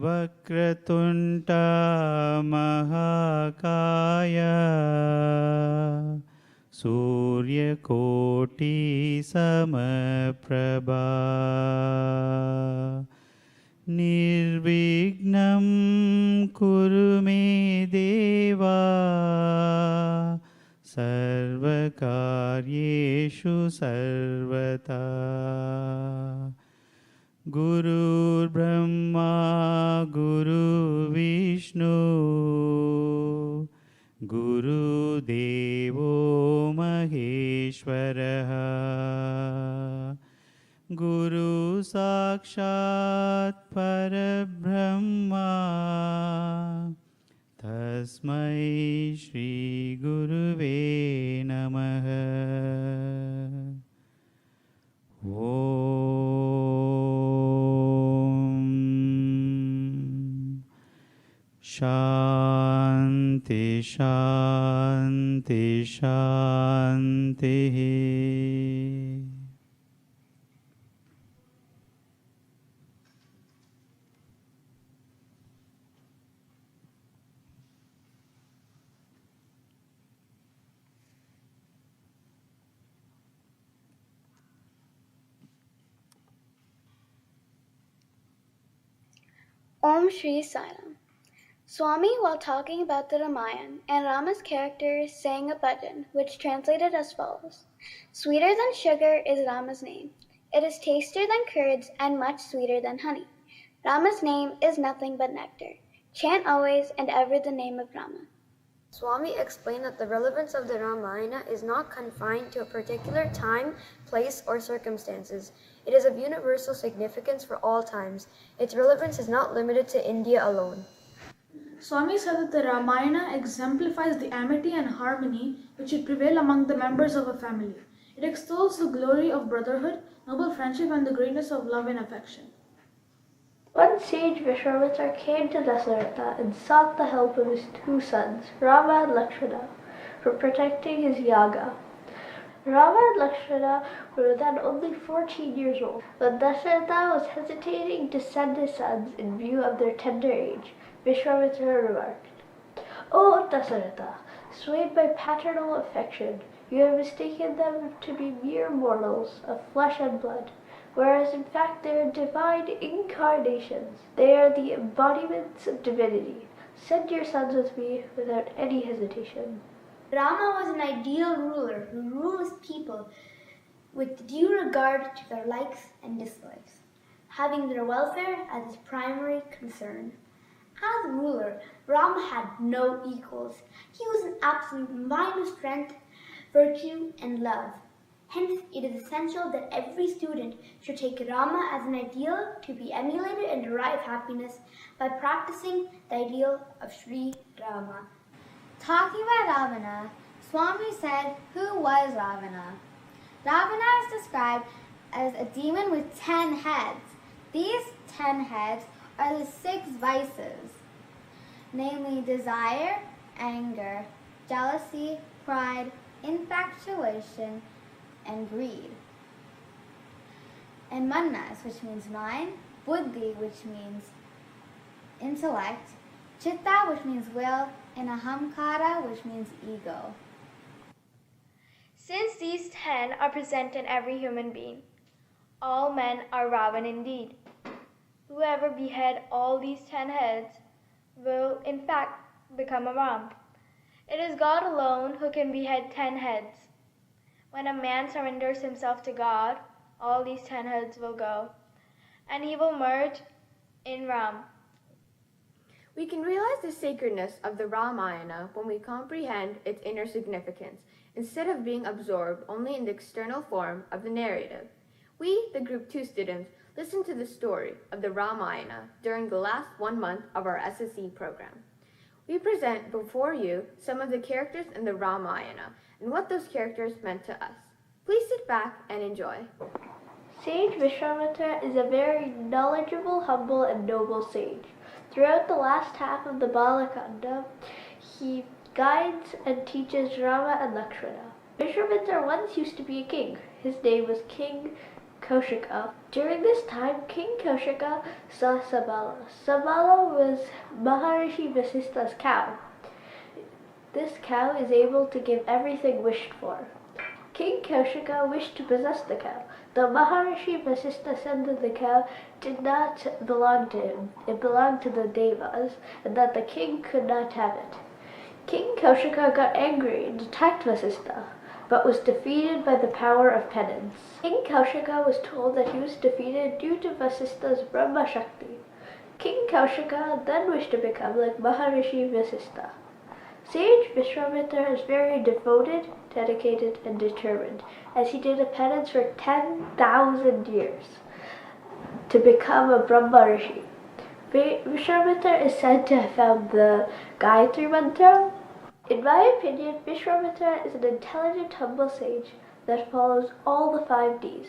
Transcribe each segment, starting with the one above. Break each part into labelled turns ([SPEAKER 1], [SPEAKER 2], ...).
[SPEAKER 1] वक्रतुण्डा महाकाय सूर्यकोटि समप्रभा निर्विघ्नं कुरु मे देवा सर्वकार्येषु सर्वदा गुरुर्ब्रह्मा गुरुर्विष्णु गुरुदेवो महेश्वरः गुरु साक्षात् परब्रह्मा तस्मै श्री गुरुवे नमः। शांति शांति शांति।
[SPEAKER 2] Om Shri Sai-Ram. Swami, while talking about the Ramayana and Rama's characters, sang a bhajan, which translated as follows. Sweeter than sugar is Rama's name. It is tastier than curds and much sweeter than honey. Rama's name is nothing but nectar. Chant always and ever the name of Rama.
[SPEAKER 3] Swami explained that the relevance of the Ramayana is not confined to a particular time, place, or circumstances. It is of universal significance for all times. Its relevance is not limited to India alone.
[SPEAKER 4] Swami said that the Ramayana exemplifies the amity and harmony which should prevail among the members of a family. It extols the glory of brotherhood, noble friendship, and the greatness of love and affection.
[SPEAKER 5] One sage Vishwamitra came to Dasaratha and sought the help of his two sons, Rama and Lakshmana, for protecting his yaga. Rama and Lakshmana were then only 14 years old. When Dasaratha was hesitating to send his sons in view of their tender age, Vishwamitra remarked, "O Dasaratha, swayed by paternal affection, you have mistaken them to be mere mortals of flesh and blood, whereas in fact they are divine incarnations. They are the embodiments of divinity. Send your sons with me without any hesitation."
[SPEAKER 2] Rama was an ideal ruler who ruled his people with due regard to their likes and dislikes, having their welfare as his primary concern. As ruler, Rama had no equals. He was an absolute mind of strength, virtue, and love. Hence, it is essential that every student should take Rama as an ideal to be emulated and derive happiness by practicing the ideal of Sri Rama.
[SPEAKER 6] Talking about Ravana, Swami said, who was Ravana? Ravana is described as a demon with 10 heads. These 10 heads are the 6 vices, namely desire, anger, jealousy, pride, infatuation, and greed. And manas, which means mind, buddhi, which means intellect, chitta, which means will, and ahamkara, which means ego.
[SPEAKER 7] Since these 10 are present in every human being, all men are Ravan indeed. Whoever behead all these 10 heads will in fact become a Ram. It is God alone who can behead 10 heads. When a man surrenders himself to God, all these 10 heads will go, and he will merge in Ram.
[SPEAKER 3] We can realize the sacredness of the Ramayana when we comprehend its inner significance, instead of being absorbed only in the external form of the narrative. We, the Group 2 students, listened to the story of the Ramayana during the last 1 month of our SSE program. We present before you some of the characters in the Ramayana and what those characters meant to us. Please sit back and enjoy.
[SPEAKER 5] Sage Vishwamitra is a very knowledgeable, humble, and noble sage. Throughout the last half of the Balakanda, he guides and teaches Rama and Lakshmana. Vishwamitra once used to be a king. His name was King Kaushika. During this time, King Kaushika saw Sabala. Sabala was Maharishi Vasistha's cow. This cow is able to give everything wished for. King Kaushika wished to possess the cow. The Maharishi Vasistha said that the cow did not belong to him. It belonged to the Devas, and that the king could not have it. King Kaushika got angry and attacked Vasistha, but was defeated by the power of penance. King Kaushika was told that he was defeated due to Vasistha's Brahma Shakti. King Kaushika then wished to become like Maharishi Vasistha. Sage Vishwamitra is very devoted, dedicated, and determined, as he did a penance for 10,000 years to become a Brahma Rishi. Vishwamitra is said to have found the Gayatri Mantra. In my opinion, Vishwamitra is an intelligent, humble sage that follows all the 5 Ds: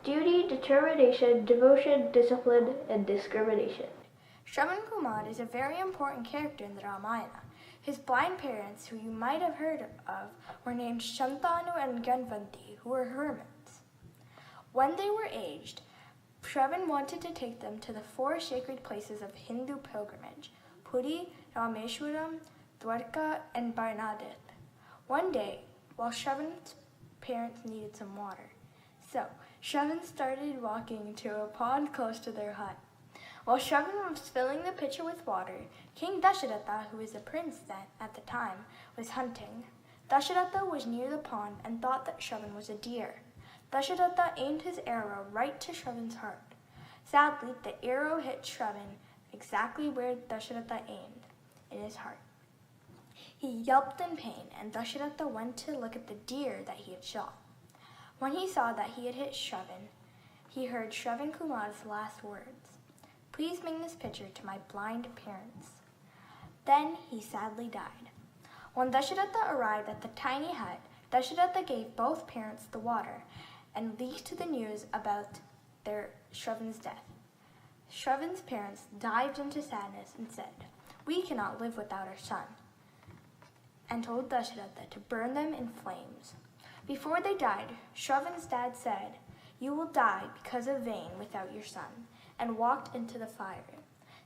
[SPEAKER 5] duty, determination, devotion, discipline, and discrimination.
[SPEAKER 7] Shravan Kumar is a very important character in the Ramayana. His blind parents, who you might have heard of, were named Shantanu and Ganvanti, who were hermits. When they were aged, Shravan wanted to take them to the 4 sacred places of Hindu pilgrimage: Puri, Rameshwaram, Dwarka, and Barnadip. One day, while Shravan's parents needed some water, so Shravan started walking to a pond close to their hut. While Shravan was filling the pitcher with water, King Dasharatha, who was a prince at the time, was hunting. Dasharatha was near the pond and thought that Shravan was a deer. Dasharatha aimed his arrow right to Shravan's heart. Sadly, the arrow hit Shravan exactly where Dasharatha aimed, in his heart. He yelped in pain, and Dasharatha went to look at the deer that he had shot. When he saw that he had hit Shravan, he heard Shravan Kumar's last words: "Please bring this pitcher to my blind parents." Then he sadly died. When Dasharatha arrived at the tiny hut, Dasharatha gave both parents the water and leaked the news about Shravan's death. Shravan's parents dived into sadness and said, "We cannot live without our son," and told Dasharatha to burn them in flames. Before they died, Shravan's dad said, "You will die because of vain without your son," and walked into the fire.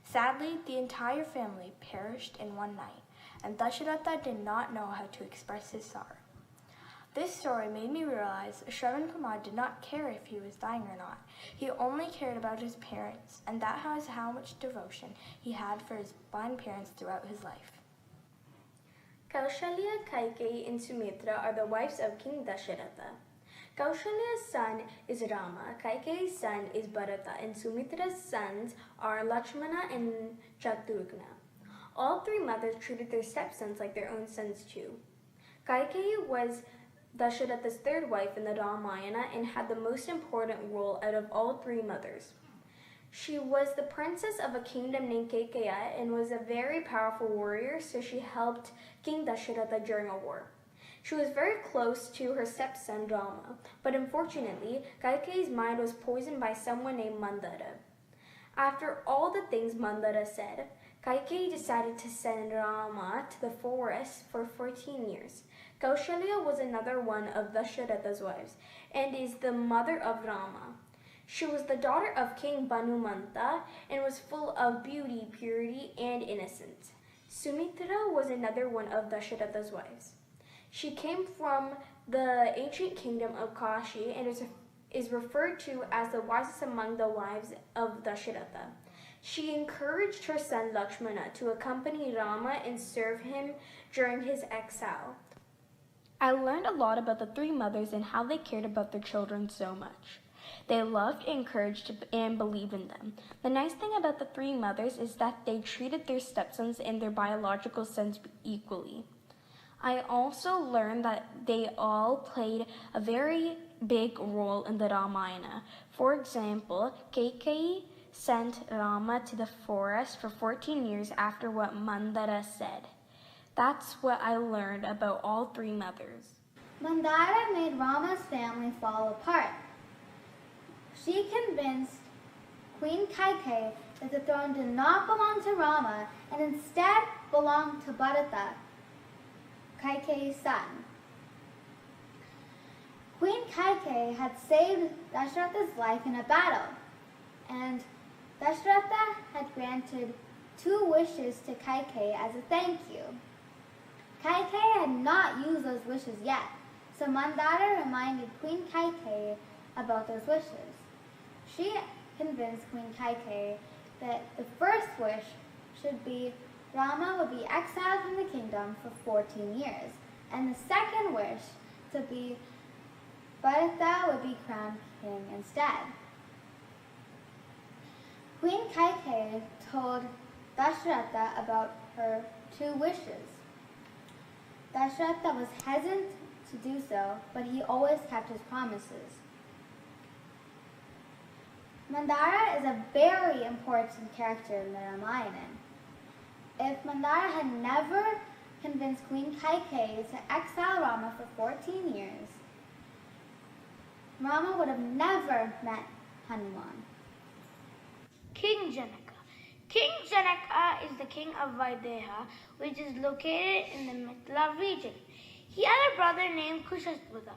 [SPEAKER 7] Sadly, the entire family perished in one night, and Dasharatha did not know how to express his sorrow. This story made me realize Shravan Kumar did not care if he was dying or not. He only cared about his parents, and that was how much devotion he had for his blind parents throughout his life.
[SPEAKER 8] Kaushalya, Kaikeyi, and Sumitra are the wives of King Dasharatha. Kaushalya's son is Rama, Kaikeyi's son is Bharata, and Sumitra's sons are Lakshmana and Shatrugna. All 3 mothers treated their stepsons like their own sons too. Kaikeyi was Dasharatha's 3rd wife in the Ramayana and had the most important role out of all 3 mothers. She was the princess of a kingdom named Kaikeya and was a very powerful warrior, so she helped King Dasharatha during a war. She was very close to her stepson Rama, but unfortunately, Kaikeyi's mind was poisoned by someone named Mandara. After all the things Mandara said, Kaikeyi decided to send Rama to the forest for 14 years. Kaushalya was another one of Dasharatha's wives and is the mother of Rama. She was the daughter of King Banumanta and was full of beauty, purity, and innocence. Sumitra was another one of Dasharatha's wives. She came from the ancient kingdom of Kashi and is referred to as the wisest among the wives of Dasharatha. She encouraged her son Lakshmana to accompany Rama and serve him during his exile. I learned a lot about the 3 mothers and how they cared about their children so much. They loved, encouraged, and believed in them. The nice thing about the 3 mothers is that they treated their stepsons and their biological sons equally. I also learned that they all played a very big role in the Ramayana. For example, Kaikeyi sent Rama to the forest for 14 years after what Mandara said.
[SPEAKER 9] That's what I learned about all three mothers.
[SPEAKER 6] Mandara made Rama's family fall apart. She convinced Queen Kaikeyi that the throne did not belong to Rama and instead belonged to Bharata, Kaikeyi's son. Queen Kaikeyi had saved Dasharatha's life in a battle, and Dasharatha had granted 2 wishes to Kaikeyi as a thank you. Kaikeyi had not used those wishes yet, so Mandara reminded Queen Kaikeyi about those wishes. She convinced Queen Kaikeyi that the first wish should be Rama would be exiled from the kingdom for 14 years, and the second wish to be Bharata would be crowned king instead. Queen Kaikeyi told Dasharatha about her 2 wishes. Dasharatha was hesitant to do so, but he always kept his promises. Mandara is a very important character in the Ramayana. If Mandara had never convinced Queen Kaikeyi to exile Rama for 14 years, Rama would have never met Hanuman.
[SPEAKER 10] King Janaka. King Janaka is the king of Vaideha, which is located in the Mithila region. He had a brother named Kushaswada.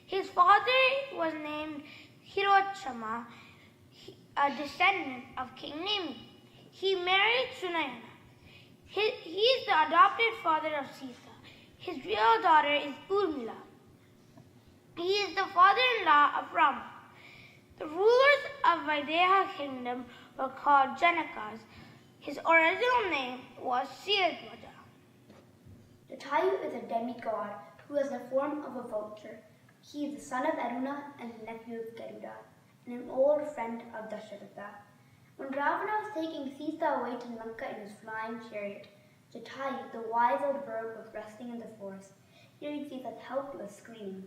[SPEAKER 10] His father was named Hirochama, a descendant of King Nemi. He married Sunayana. He is the adopted father of Sita. His real daughter is Urmila. He is the father-in-law of Rama. The rulers of Vaideha kingdom were called Janakas. His original name was Siradwaja.
[SPEAKER 2] Jatayu is a demigod who has the form of a vulture. He is the son of Aruna and the nephew of Garuda, and an old friend of Dasharatha. When Ravana was taking Sita away to Lanka in his flying chariot, Jatayu, the wise old bird, was resting in the forest, hearing Sita's helpless screams.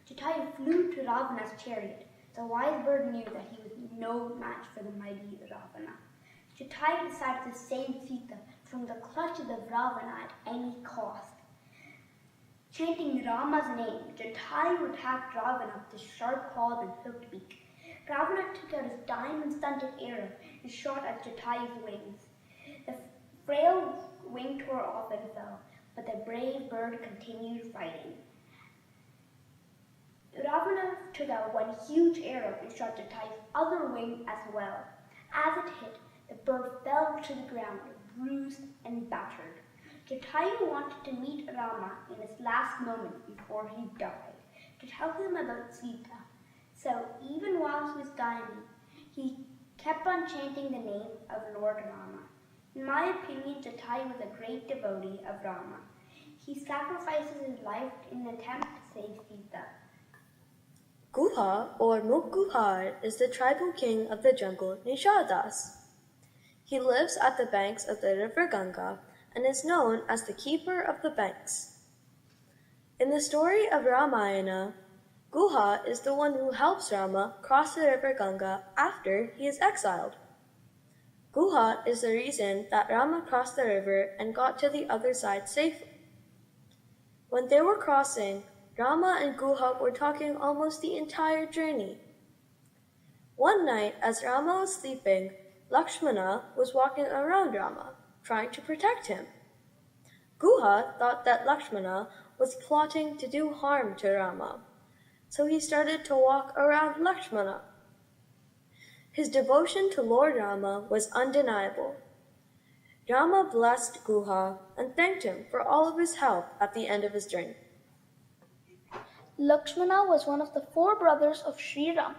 [SPEAKER 2] Jatayu flew to Ravana's chariot. The wise bird knew that he was no match for the mighty Ravana. Jatayu decided to save Sita from the clutches of Ravana at any cost. Chanting Rama's name, Jatayu attacked Ravana with his sharp claws and hooked beak. Ravana took out his diamond-stunted arrow and shot at Jatayu's wings. The frail wing tore off and fell, but the brave bird continued fighting. Ravana took out one huge arrow and shot Jatayu's other wing as well. As it hit, the bird fell to the ground, bruised and battered. Jatayu wanted to meet Rama in his last moments before he died, to tell him about Sita. So even while he was dying, he kept on chanting the name of Lord Rama. In my opinion, Jatayu was a great devotee of Rama. He sacrifices his life in an attempt to save Sita.
[SPEAKER 5] Guha, or Mukguhar, is the tribal king of the jungle Nishadadas. He lives at the banks of the river Ganga and is known as the keeper of the banks. In the story of Ramayana, Guha is the one who helps Rama cross the river Ganga after he is exiled. Guha is the reason that Rama crossed the river and got to the other side safely. When they were crossing, Rama and Guha were talking almost the entire journey. One night, as Rama was sleeping, Lakshmana was walking around Rama, trying to protect him. Guha thought that Lakshmana was plotting to do harm to Rama, so he started to walk around Lakshmana. His devotion to Lord Rama was undeniable. Rama blessed Guha and thanked him for all of his help at the end of his journey.
[SPEAKER 11] Lakshmana was one of the 4 brothers of Sri Rama.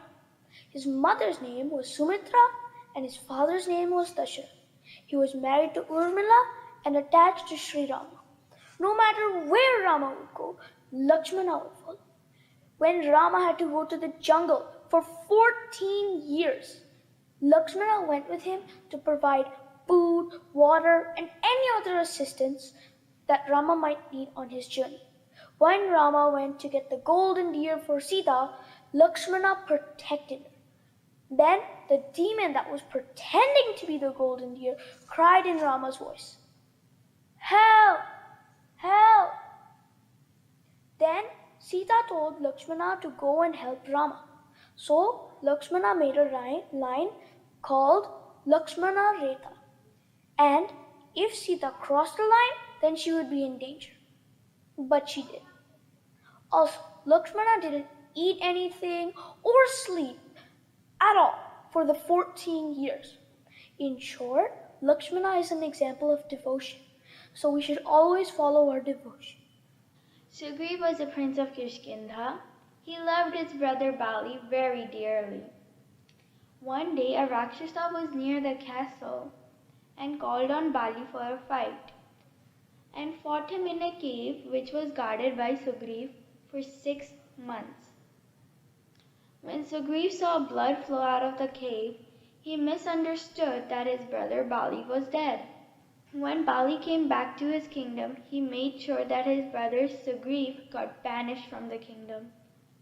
[SPEAKER 11] His mother's name was Sumitra and his father's name was Dasharatha. He was married to Urmila and attached to Sri Rama. No matter where Rama would go, Lakshmana would follow. When Rama had to go to the jungle for 14 years, Lakshmana went with him to provide food, water, and any other assistance that Rama might need on his journey. When Rama went to get the golden deer for Sita, Lakshmana protected her. Then the demon that was pretending to be the golden deer cried in Rama's voice, "Help! Help! Then Sita told Lakshmana to go and help Rama. So Lakshmana made a line called Lakshmana Rekha. And if Sita crossed the line, then she would be in danger. But she did. Also, Lakshmana didn't eat anything or sleep at all for the 14 years. In short, Lakshmana is an example of devotion. So we should always follow our devotion.
[SPEAKER 7] Sugriv was a prince of Kishkindha. He loved his brother Bali very dearly. One day a Rakshasa was near the castle and called on Bali for a fight and fought him in a cave which was guarded by Sugriv for 6 months. When Sugriv saw blood flow out of the cave, he misunderstood that his brother Bali was dead. When Bali came back to his kingdom, he made sure that his brother Sugriv got banished from the kingdom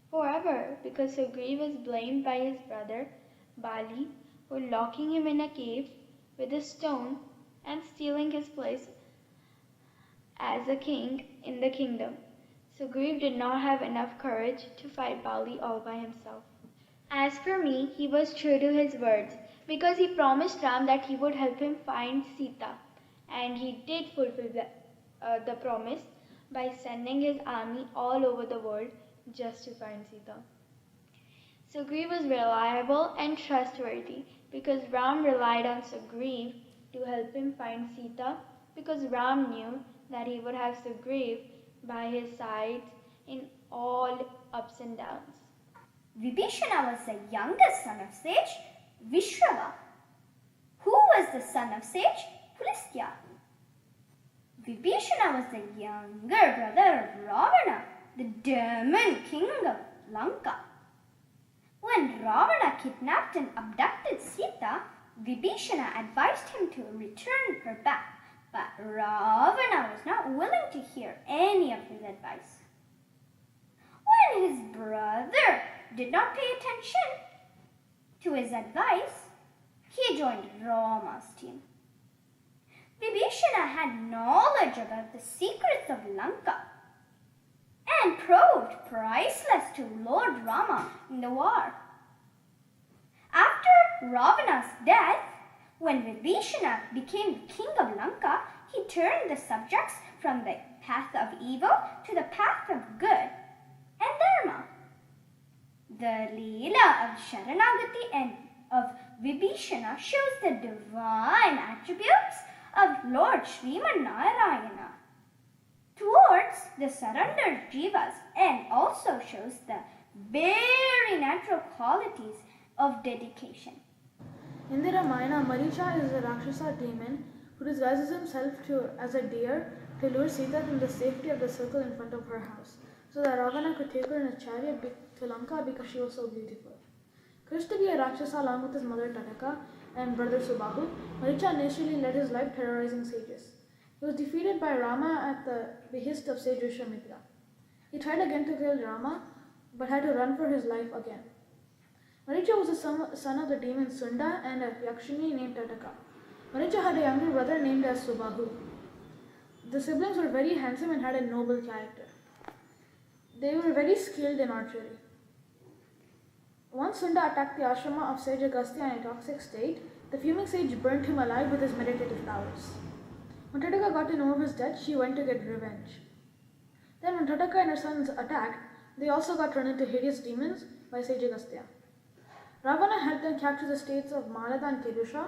[SPEAKER 7] forever because Sugriv was blamed by his brother Bali for locking him in a cave with a stone and stealing his place as a king in the kingdom. Sugriv did not have enough courage to fight Bali all by himself. As for me, he was true to his words because he promised Ram that he would help him find Sita. And he did fulfill the promise by sending his army all over the world just to find Sita. Sugriv was reliable and trustworthy because Ram relied on Sugriv to help him find Sita because Ram knew that he would have Sugriv by his side in all ups and downs.
[SPEAKER 2] Vibhishana was the youngest son of sage Vishrava. Who was the son of sage Pulastya? Vibhishana was the younger brother of Ravana, the demon king of Lanka. When Ravana kidnapped and abducted Sita, Vibhishana advised him to return her back, but Ravana was not willing to hear any of his advice. When his brother did not pay attention to his advice, he joined Rama's team. Vibhishana had knowledge about the secrets of Lanka and proved priceless to Lord Rama in the war. After Ravana's death, when Vibhishana became the king of Lanka, he turned the subjects from the path of evil to the path of good and dharma. The Leela of Sharanagati and of Vibhishana shows the divine attributes of Lord Sriman Narayana towards the surrendered jivas and also shows the very natural qualities of dedication.
[SPEAKER 4] In the Ramayana, Maricha is a Rakshasa demon who disguises himself as a deer to lure Sita from the safety of the circle in front of her house, so that Ravana could take her in a chariot to Lanka because she was so beautiful. Cursed to be a Rakshasa along with his mother Tataka and brother Subahu, Maricha initially led his life terrorizing sages. He was defeated by Rama at the behest of sage Vishwamitra. He tried again to kill Rama, but had to run for his life again. Maricha was the son of the demon Sunda and a Yakshini named Tataka. Maricha had a younger brother named as Subahu. The siblings were very handsome and had a noble character. They were very skilled in archery. Once Sunda attacked the ashrama of sage Agastya in a toxic state, the fuming sage burnt him alive with his meditative powers. When Tataka got to know of his death, she went to get revenge. Then when Tataka and her sons attacked, they also got turned into hideous demons by sage Agastya. Ravana helped them capture the states of Maladha and Kedusha.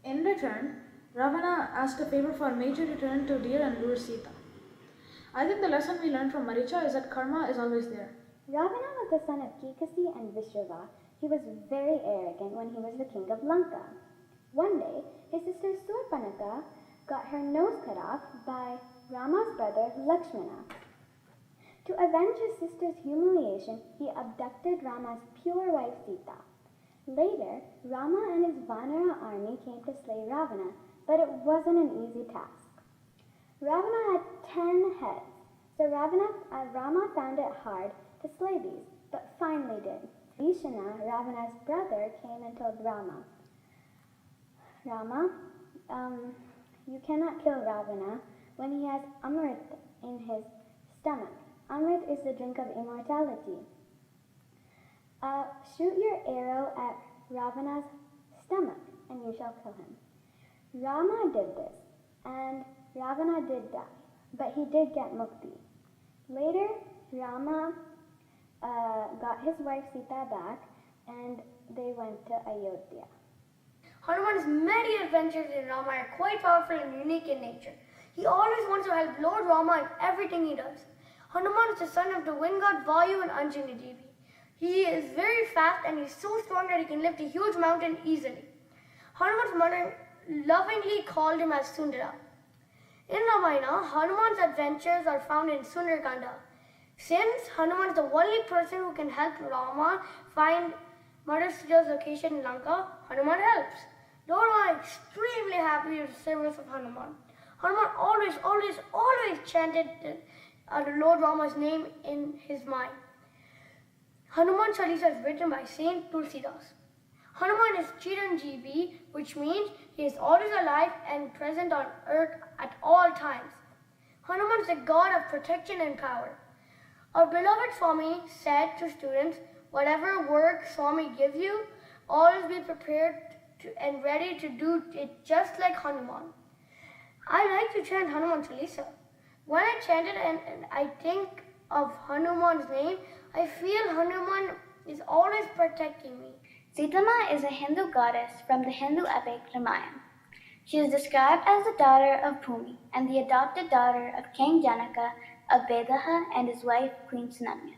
[SPEAKER 4] In return, Ravana asked a favor for Major to turn into deer and lure Sita. I think the lesson we learned from Maricha is that karma is always there.
[SPEAKER 12] Ravana was the son of Kikasi and Vishrava. He was very arrogant when he was the king of Lanka. One day, his sister Surpanaka got her nose cut off by Rama's brother Lakshmana. To avenge his sister's humiliation, he abducted Rama's pure wife Sita. Later, Rama and his Vanara army came to slay Ravana, but it wasn't an easy task. Ravana had 10 heads, so Rama found it hard to slay these, but finally did. Vishana, Ravana's brother, came and told Rama, you cannot kill Ravana, when he has Amrit in his stomach. Amrit is the drink of immortality. Shoot your arrow at Ravana's stomach, and you shall kill him. Rama did this, and Ravana did die, but he did get mukti. Later, Rama got his wife Sita back, and they went to Ayodhya.
[SPEAKER 13] Hanuman's many adventures in Rama are quite powerful and unique in nature. He always wants to help Lord Rama in everything he does. Hanuman is the son of the wind god Vayu and Anjani Devi. He is very fast and he is so strong that he can lift a huge mountain easily. Hanuman's mother lovingly called him as Sundara. In Ramayana, Hanuman's adventures are found in Sundarkanda. Since Hanuman is the only person who can help Rama find Mother Sita's location in Lanka, Hanuman helps. Lord Rama is extremely happy with the service of Hanuman. Hanuman always chanted Lord Rama's name in his mind. Hanuman Chalisa is written by Saint Tulsidas. Hanuman is Chiranjeevi, which means he is always alive and present on earth at all times. Hanuman is the god of protection and power. Our beloved Swami said to students, whatever work Swami gives you, always be prepared and ready to do it just like Hanuman. I like to chant Hanuman Chalisa. When I chant it and I think of Hanuman's name, I feel Hanuman is always protecting me.
[SPEAKER 12] Sitama is a Hindu goddess from the Hindu epic Ramayana. She is described as the daughter of Bhumi and the adopted daughter of King Janaka of Vedaha and his wife Queen Sananya.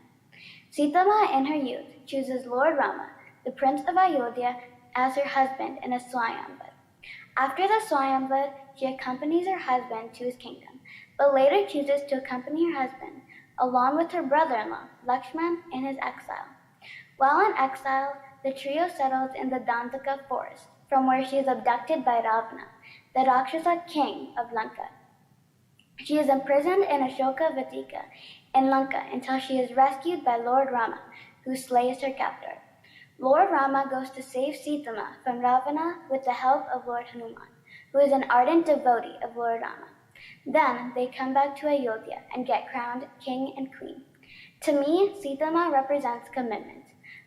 [SPEAKER 12] Sitama in her youth chooses Lord Rama, the prince of Ayodhya, as her husband in a Swayamvar. After the Swayamvar, she accompanies her husband to his kingdom, but later chooses to accompany her husband along with her brother-in-law, Lakshman, in his exile. While in exile, the trio settles in the Dandaka forest, from where she is abducted by Ravana, the Rakshasa king of Lanka. She is imprisoned in Ashoka Vatika in Lanka until she is rescued by Lord Rama, who slays her captor. Lord Rama goes to save Sitama from Ravana with the help of Lord Hanuman, who is an ardent devotee of Lord Rama. Then they come back to Ayodhya and get crowned king and queen. To me, Sitama represents commitment.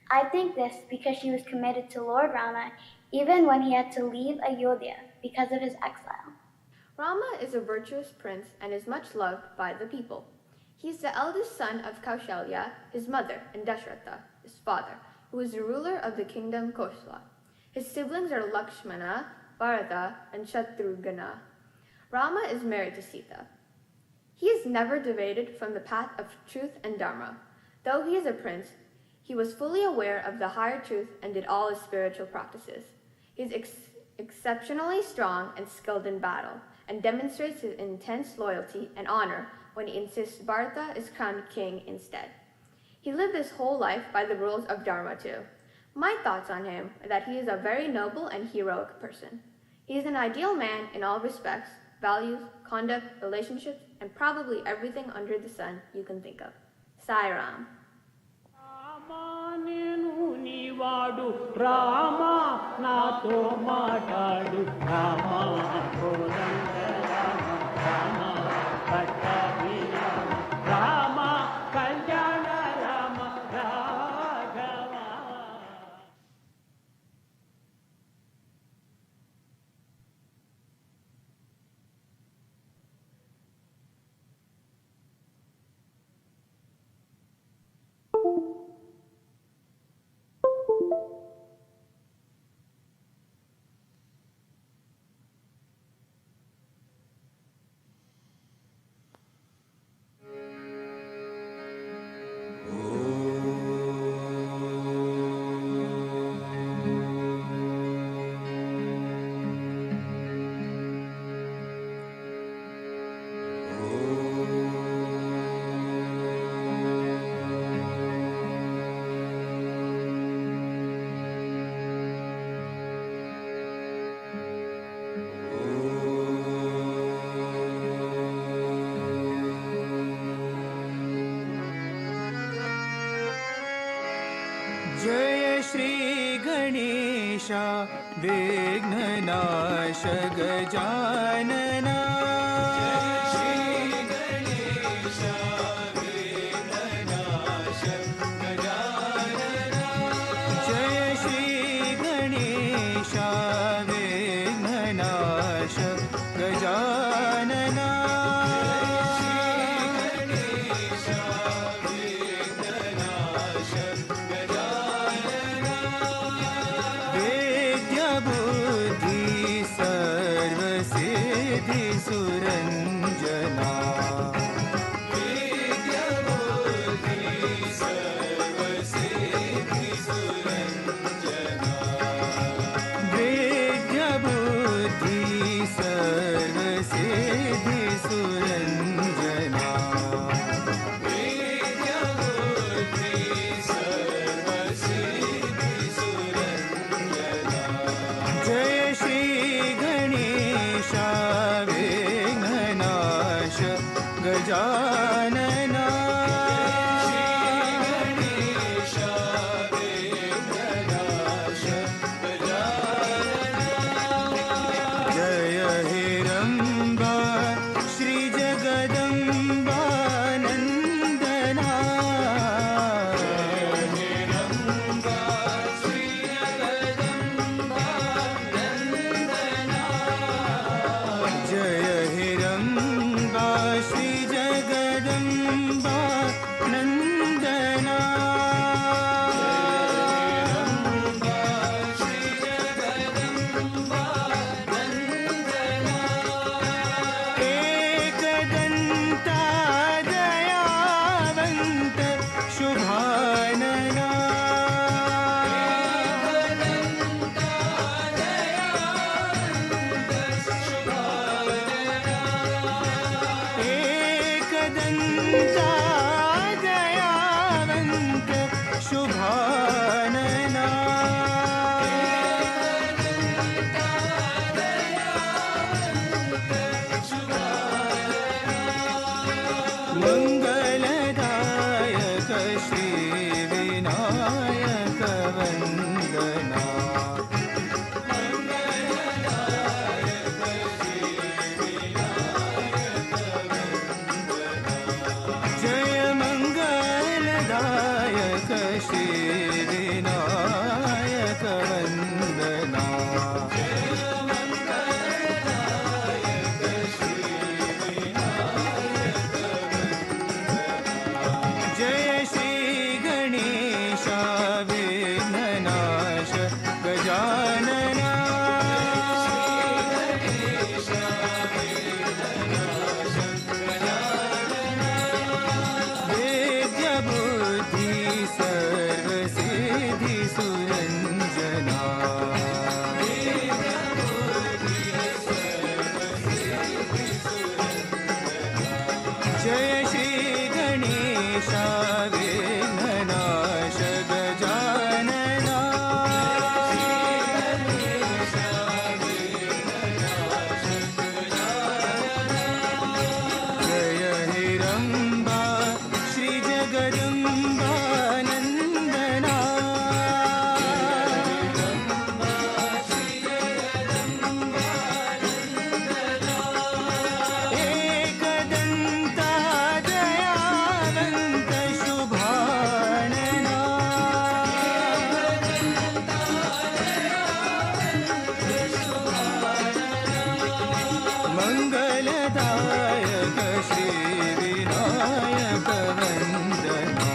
[SPEAKER 12] I think this because she was committed to Lord Rama even when he had to leave Ayodhya because of his exile.
[SPEAKER 3] Rama is a virtuous prince and is much loved by the people. He is the eldest son of Kaushalya, his mother, and Dashratha, his father, who is the ruler of the kingdom Kosala. His siblings are Lakshmana, Bharata, and Shatrugna. Rama is married to Sita. He is never deviated from the path of truth and dharma. Though he is a prince, he was fully aware of the higher truth and did all his spiritual practices. He is exceptionally strong and skilled in battle, and demonstrates his intense loyalty and honor when he insists Bharata is crowned king instead. He lived his whole life by the rules of dharma too. My thoughts on him are that he is a very noble and heroic person. He is an ideal man in all respects, values, conduct, relationships, and probably everything under the sun you can think of. Sai Ram.
[SPEAKER 14] Rama nato matadu Rama Rama Kalyana Rama Raghava.
[SPEAKER 1] जय श्री गणेश विघ्ननाश गजानना जय श्री सिद्धि सुरंजना वेद्य बुद्धि सर्वसिद्धि सुरंजना जय श्री गणेशा विघ्ननाश गजानना जय हिरंबा श्री जगदंबा नंदना जय हिरंबा श्री जगदंबा नंदना एकदंता दयावंत शुभानना एकदंता दयावंत शुभानना मंगलदायक श्री विनायक वंदना जय मंगलदायक श्री विनायक वंदना जय श्री गणेशा विघ्ननाश गजानना वेद्य बुद्धि सर्वसिद्धि सुरंजना जय श्री गणेशा विघ्ननाश गजानना जय हिरंबा श्री जगदंबा नंदना एकदंता दयावंत शुभानना मंगलदायक श्री विनायक वंदना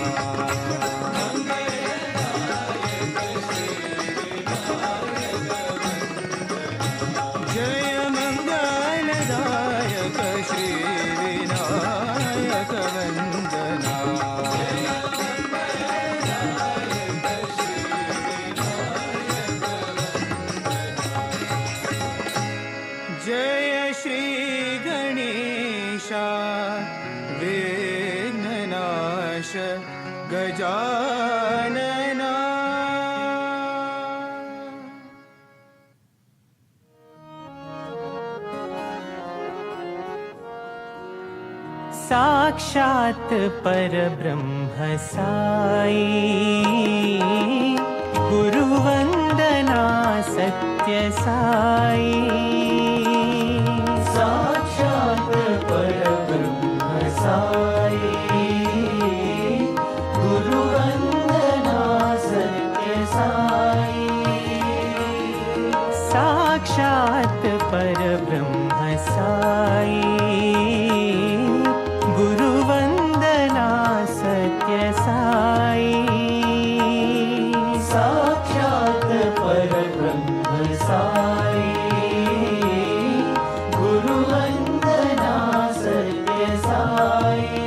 [SPEAKER 1] जय मंगलदायक श्री विनायक वंदना जय श्री गणेशा विघ्ननाश गजानना साक्षात् परब्रह्म साई गुरुवंदना सत्य साई साक्षात् परब्रह्म साई गुरुवंदना सत्य साई साक्षात् परब्रह्म साई गुरुवंदना सत्य साई साक्षात् परब्रह्म साई गुरु वंदना सत्य साई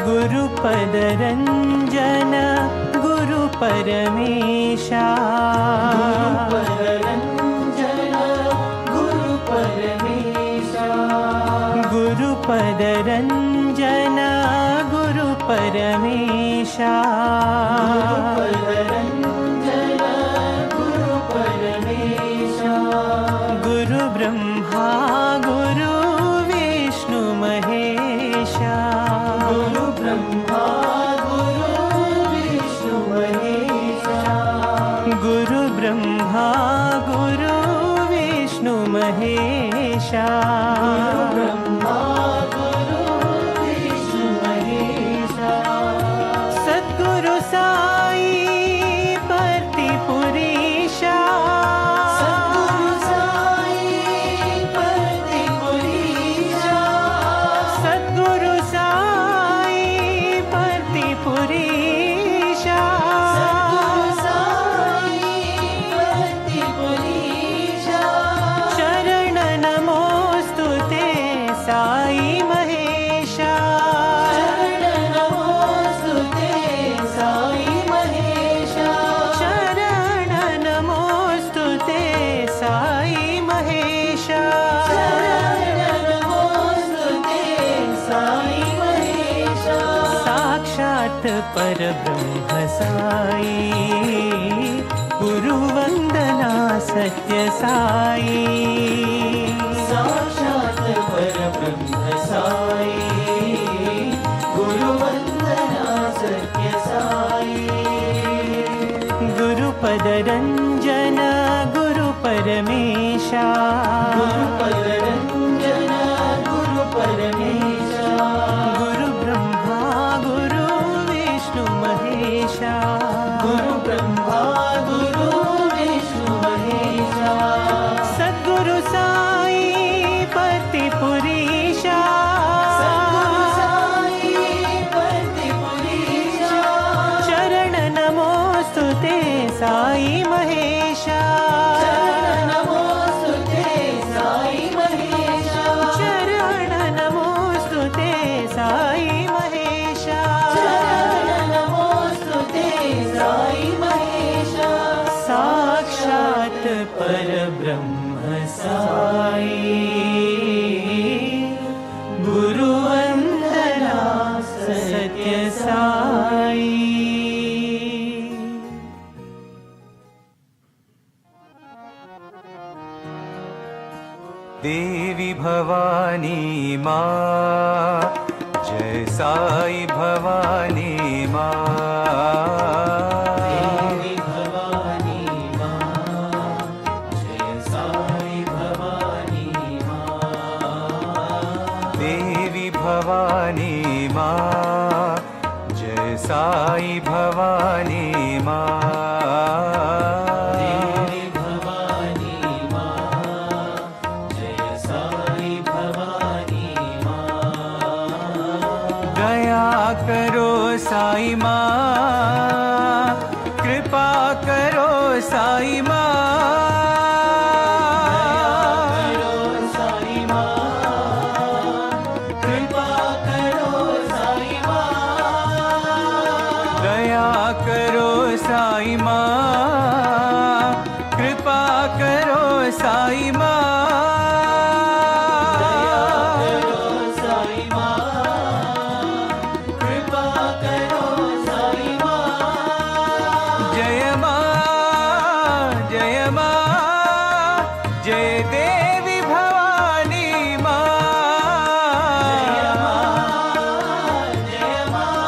[SPEAKER 1] गुरु पद रंजन गुरु परमेशा गुरु परमेशा गुरु पद रंजन गुरु परमेशा गुरु परमेशा गुरु ब्रह्मा गुरु विष्णु महेशा गुरु ब्रह्मा गुरु विष्णु महेशा गुरु ब्रह्मा गुरु विष्णु महेशा ब्रह्मा गुरु विष्णु महेशा सद्गुरु साई परतिपुरीशा सद्गुरु साई परतिपुरीशा सद्गुरु साई परतिपुरीशा सद्गुरु साई परतिपुरीशा शरण नमोस्तुते साई महेशा शरण नमोस्तुते साई महेशा शरण नमोस्तुते साई महेशा शरण नमोस्तुते साई महेशा साक्षात परब्रह्म साई गुरु वंदना सत्य साई साक्षात परब्रह्म साई गुरु वंदना सत्य साई गुरु पद रंजन गुरु परमेशा गुरु पद रंजन गुरु परमेशा गुरु ब्रह्मा गुरु विष्णु महेशा गुरु ब्रह्मा गुरु विष्णु महेशा सद्गुरु साई परतिपुरीशा सद्गुरु साई परतिपुरीशा शरण नमोस्तुते साई महेशा शरण नमोस्तुते साई महेशा शरण नमोस्तुते साई महेशा शरण नमोस्तुते साई महेशा साक्षात परब्रह्म साई गुरु वंदना सत्य साई
[SPEAKER 15] देवी भवानी माँ जय साई भवानी माँ
[SPEAKER 1] देवी भवानी माँ जय साई भवानी माँ
[SPEAKER 15] देवी भवानी माँ जय साई भवानी माँ
[SPEAKER 1] देवी भवानी माँ जय साई भवानी माँ
[SPEAKER 15] दया करो साई माँ कृपा करो साई माँ
[SPEAKER 1] साई माँ कृपा करो साई माँ
[SPEAKER 15] दया करो साई माँ कृपा करो साई माँ
[SPEAKER 1] साई माँ कृपा करो साई माँ
[SPEAKER 15] जय माँ जय माँ जय देवी भवानी माँ
[SPEAKER 1] जय माँ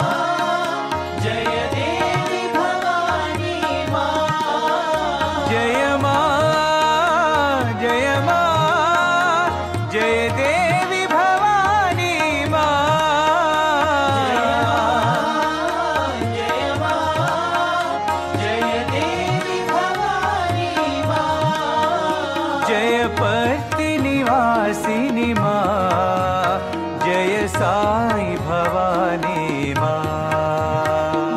[SPEAKER 1] जय देवी भवानी माँ
[SPEAKER 15] जय माँ जय माँ जय देवी भवानी माँ
[SPEAKER 1] जय माँ जय देवी भवानी माँ
[SPEAKER 15] जय पति निवासिनी माँ जय साई भवानी माँ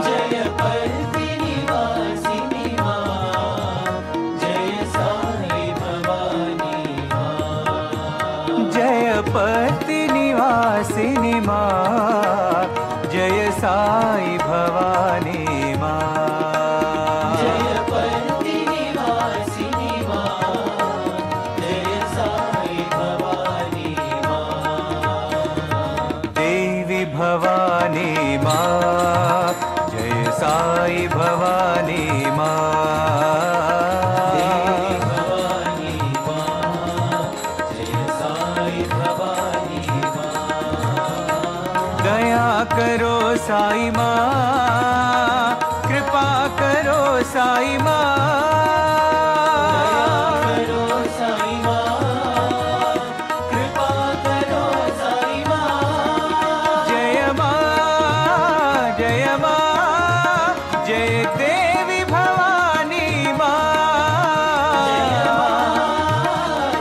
[SPEAKER 1] जय पति निवासिनी माँ जय साई भवानी माँ
[SPEAKER 15] जयपति निवासिनी माँ जय साई भवानी माँ
[SPEAKER 1] जयपति निवासिनी माँ जय साई भवानी माँ
[SPEAKER 15] देवी भवानी माँ जय साई भवानी माँ करो साई माँ कृपा करो साई माँ
[SPEAKER 1] करो साई माँ कृपा करो साई माँ
[SPEAKER 15] जय माँ जय माँ जय देवी भवानी माँ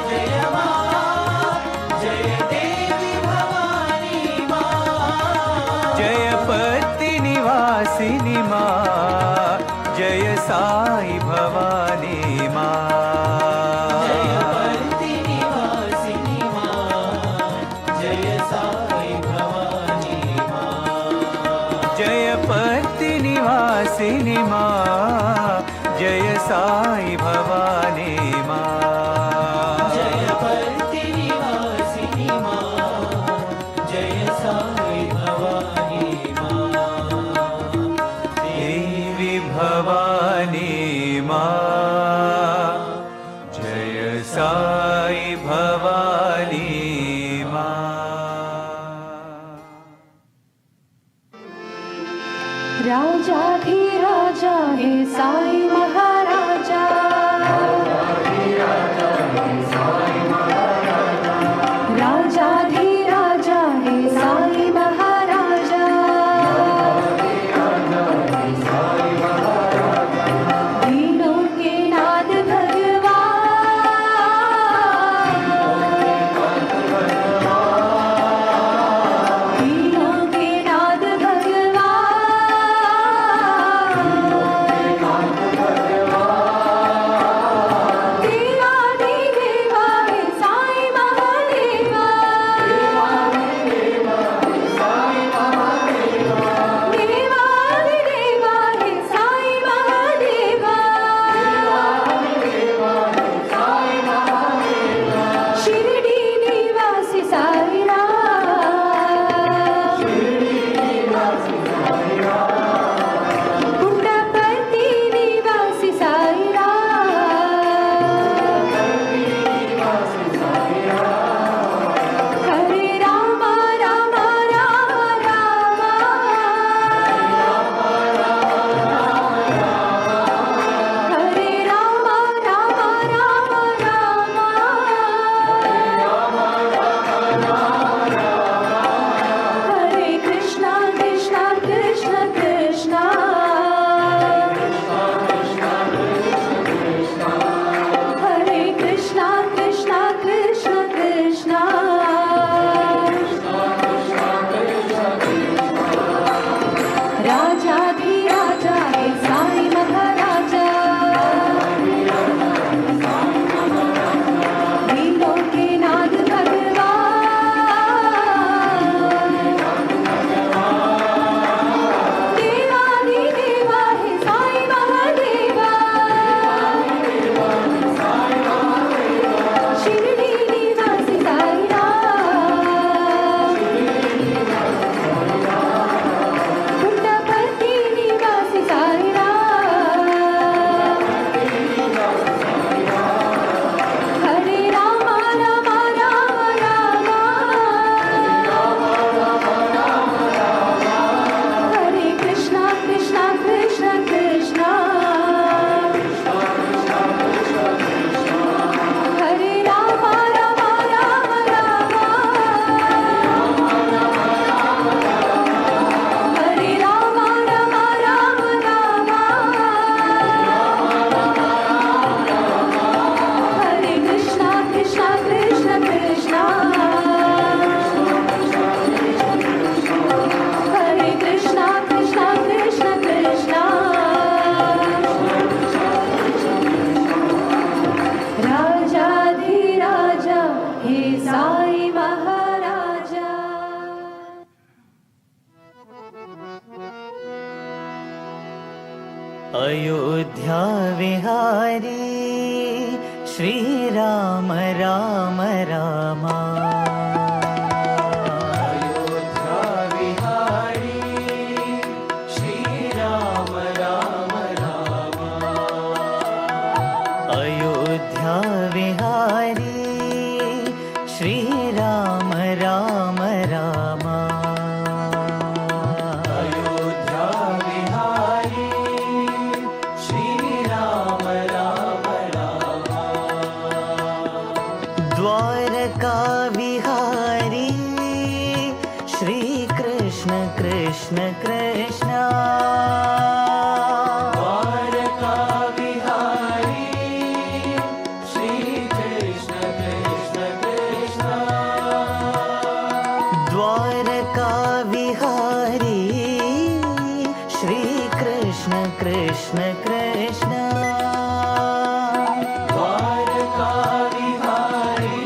[SPEAKER 1] जय माँ जय देवी भवानी माँ
[SPEAKER 15] जयपति निवासिनी माँ जय साई भवानी माँ
[SPEAKER 1] जयपति निवासिनी माँ जय साई भवानी माँ
[SPEAKER 15] जयपति निवासिनी माँ जय साई भवानी माँ
[SPEAKER 1] जयपति निवासिनी माँ जय साई भवानी माँ
[SPEAKER 15] देवी भवानी माँ जय साई भवानी माँ
[SPEAKER 16] राजाधिराजा हे साई महाराजा राजाधिराजा हे साई महाराजा दीनों के नाथ भगवान
[SPEAKER 1] अयोध्या विहारी श्रीराम राम राम अयोध्या विहारी श्रीराम राम राम अयोध्या विहारी श्रीराम राम राम अयोध्या विहारी श्रीराम राम राम द्वारका विहारी श्री कृष्ण कृष्ण कृष्ण द्वारका विहारी श्री कृष्ण कृष्ण कृष्ण द्वारका विहारी श्री कृष्ण कृष्ण कृष्ण द्वारका विहारी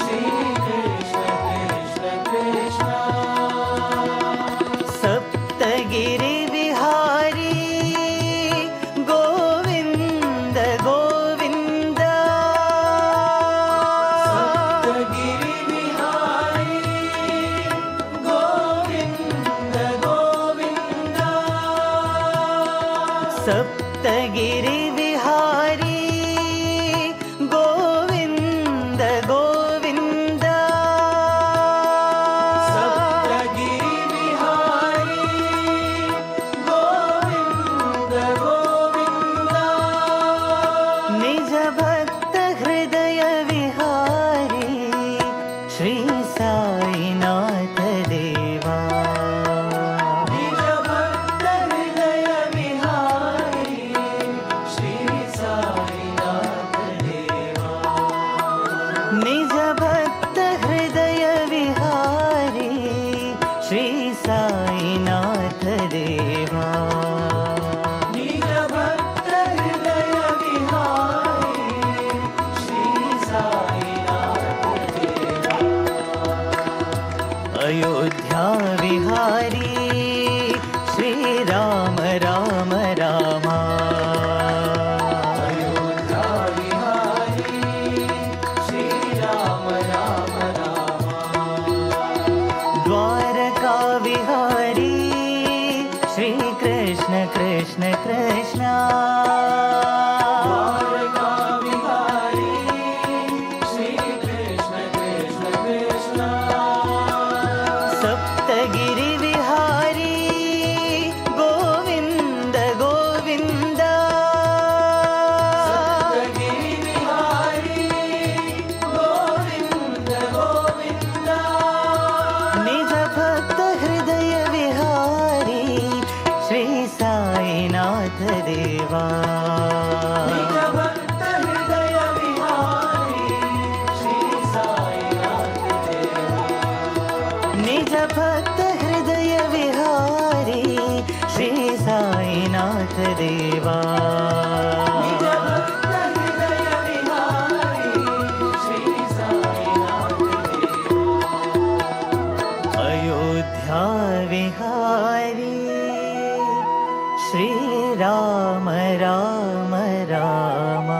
[SPEAKER 1] श्री कृष्ण कृष्ण कृष्ण सप्तगिरि विहारी गोविंद गोविंद सप्तगिरि विहारी गोविंद गोविंद सप्तगिरि विहारी गोविंद गोविंद सप्तगिरि विहारी गोविंद गोविंद निज भक्त हृदय विहारी श्री साईनाथ देवा निज भक्त हृदय विहारी श्री साईनाथ देवा निज भक्त हृदय विहारी श्री साईनाथ देवा निज भक्त हृदय विहारी श्री साईनाथ देवा अयोध्या विहारी श्री राम राम राम अयोध्या विहारी श्री राम राम राम द्वारका विहारी श्री कृष्ण कृष्ण कृष्ण द्वारका विहारी श्री कृष्ण कृष्ण कृष्ण सप्तगिरि विहारी गोविंद गोविंद सप्तगिरि विहारी गोविंद गोविंद निज भक्त हृदय विहारी श्री साईनाथ देवा निज भक्त हृदय विहारी श्री साईनाथ देवा निज भक्त हृदय विहारी श्री साईनाथ देवा निज भक्त हृदय विहारी श्री साईनाथ देवा अयोध्या विहारी श्री राम राम राम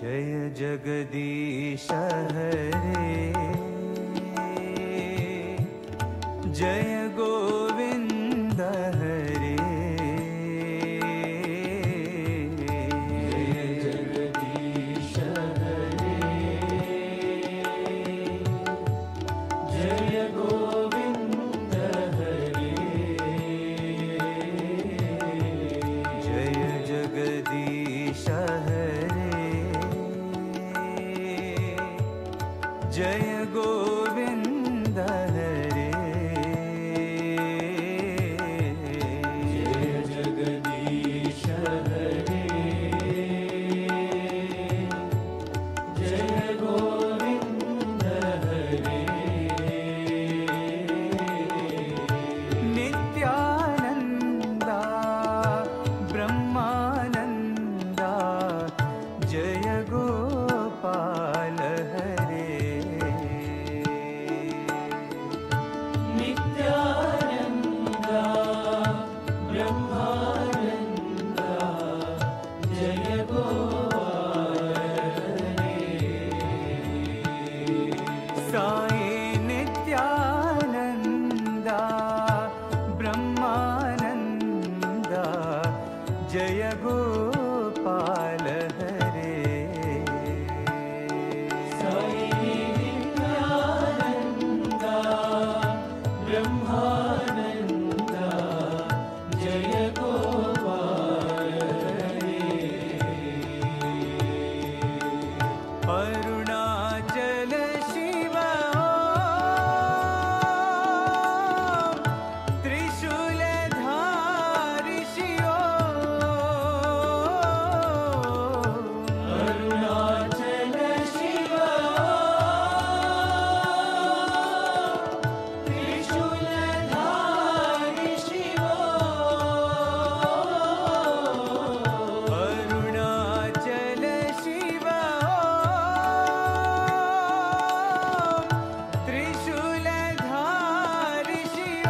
[SPEAKER 15] जय जगदीश हरे जय गोविंद हरे जय जगदीश हरे जय गोविंद हरे जय जगदीश हरे जय गोविंद हरे जय जगदीश हरे जय गोविंद हरे नित्यानंदा ब्रह्मानंदा जय गोपाल हरे नित्यानंदा ब्रह्मानंदा जय गोपाल हरे साई नित्यानंदा ब्रह्मानंदा जय गोपाल हरे साई नित्यानंदा ब्रह्मानंदा जय गोपाल हरे अरुणाचल शिव त्रिशूलधारि शिव अरुणाचल शिव त्रिशूलधारि शिव अरुणाचल शिव त्रिशूलधारि शिव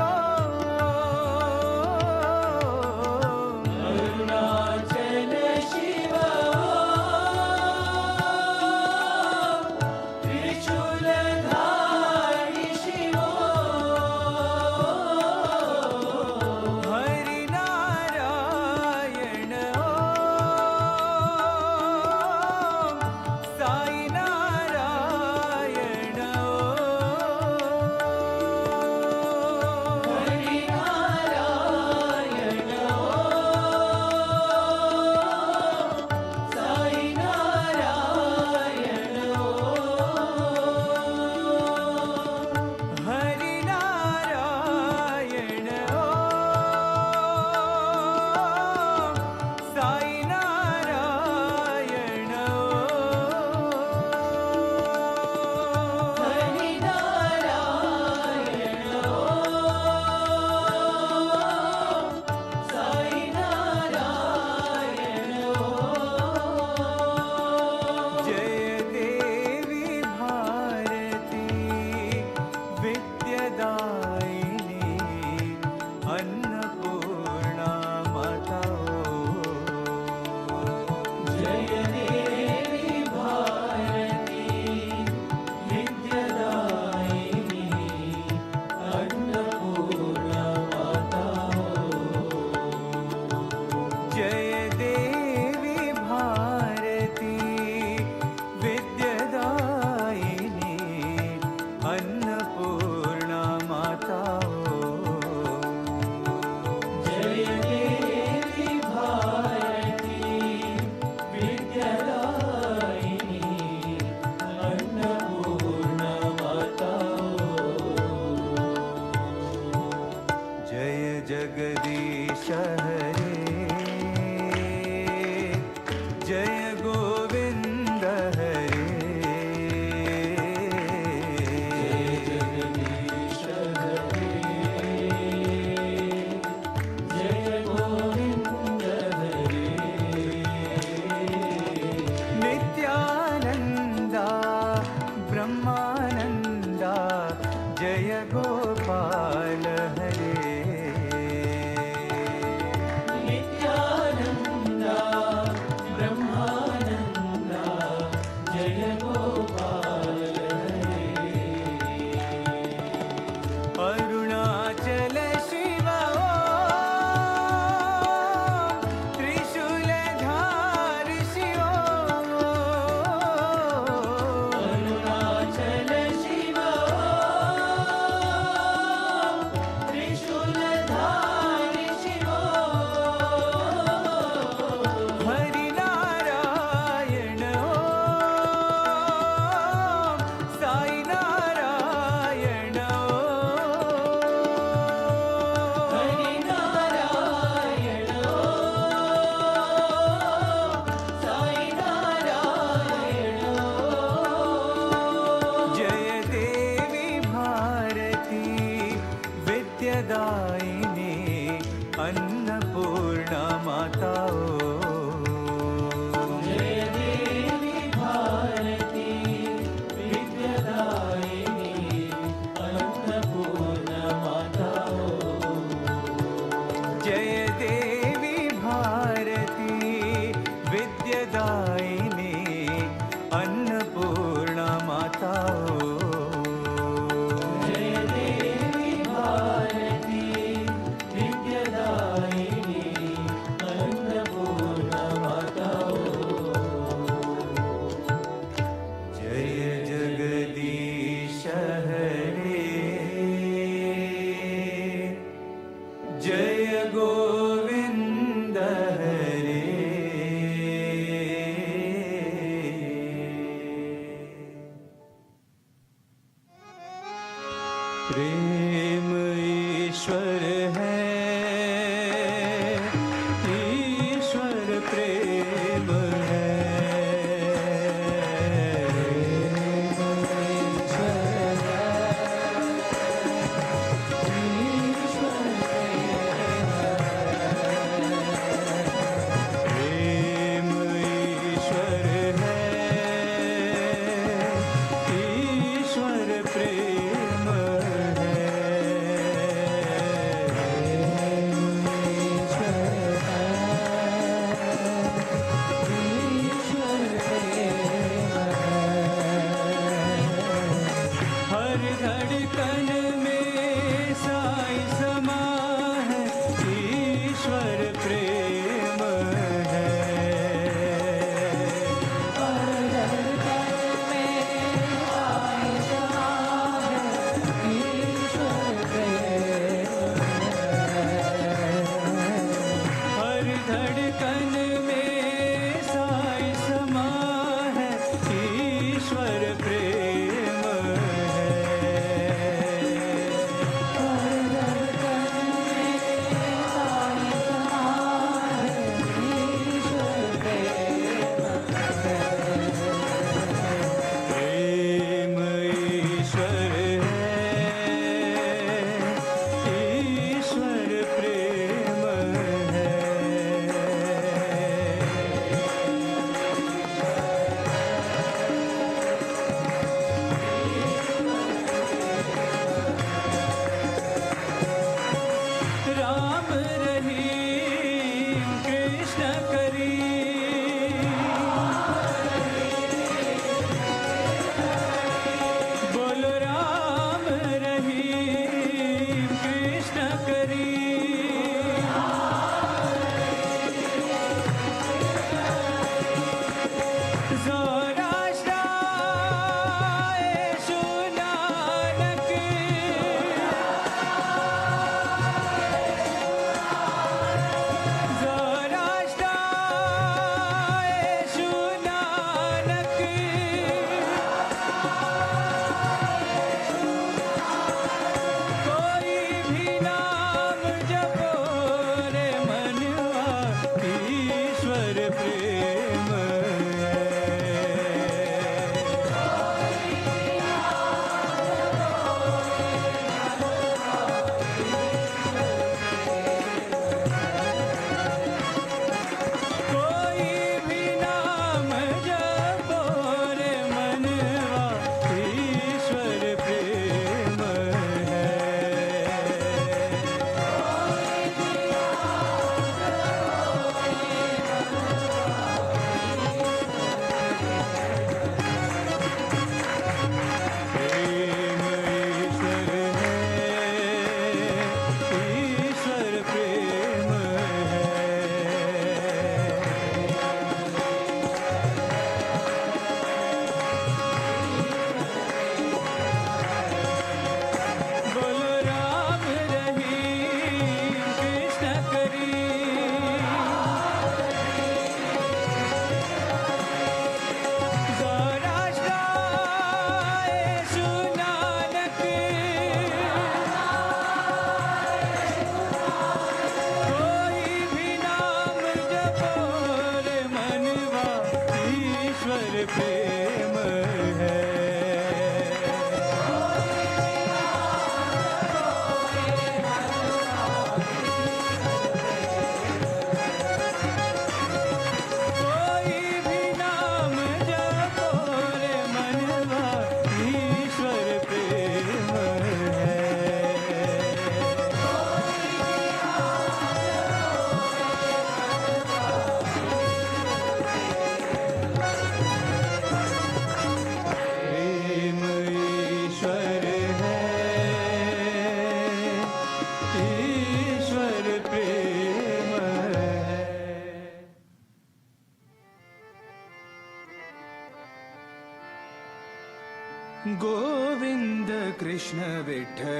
[SPEAKER 15] अरुणाचल शिव त्रिशूलधारि शिव हरि नारायण साई नारायण हरि नारायण साई नारायण हरि नारायण साई नारायण हरि नारायण साई नारायण जय देवी भारती विद्यादायिनी अन्नपूर्णा माता जय देवी भारती विद्यादायिनी अन्नपूर्णा माता जय देवी भारती विद्यादायिनी अन्नपूर्णा माता जय देवी भारती विद्यादायिनी अन्नपूर्णा माता जय जगदीश हरे जय गोविंद हरे जय जगदीश हरे जय गोविंद हरे नित्यानंदा ब्रह्मानंदा जय गोपाल हरे नित्यानंदा ब्रह्मानंदा विद्यदायिनी अन्नपूर्णा माता जय देवी भारती विद्यदायिनी अन्नपूर्णा माता जय देवी भारती विद्यदायिनी अन्नपूर्णा माता जय देवी भारती विद्यदायिनी अन्नपूर्णा माता जय जगदीश हरे जय गोविंद हरे प्रेम ईश्वर है ईश्वर प्रेम है प्रेम ईश्वर है ईश्वर प्रेम है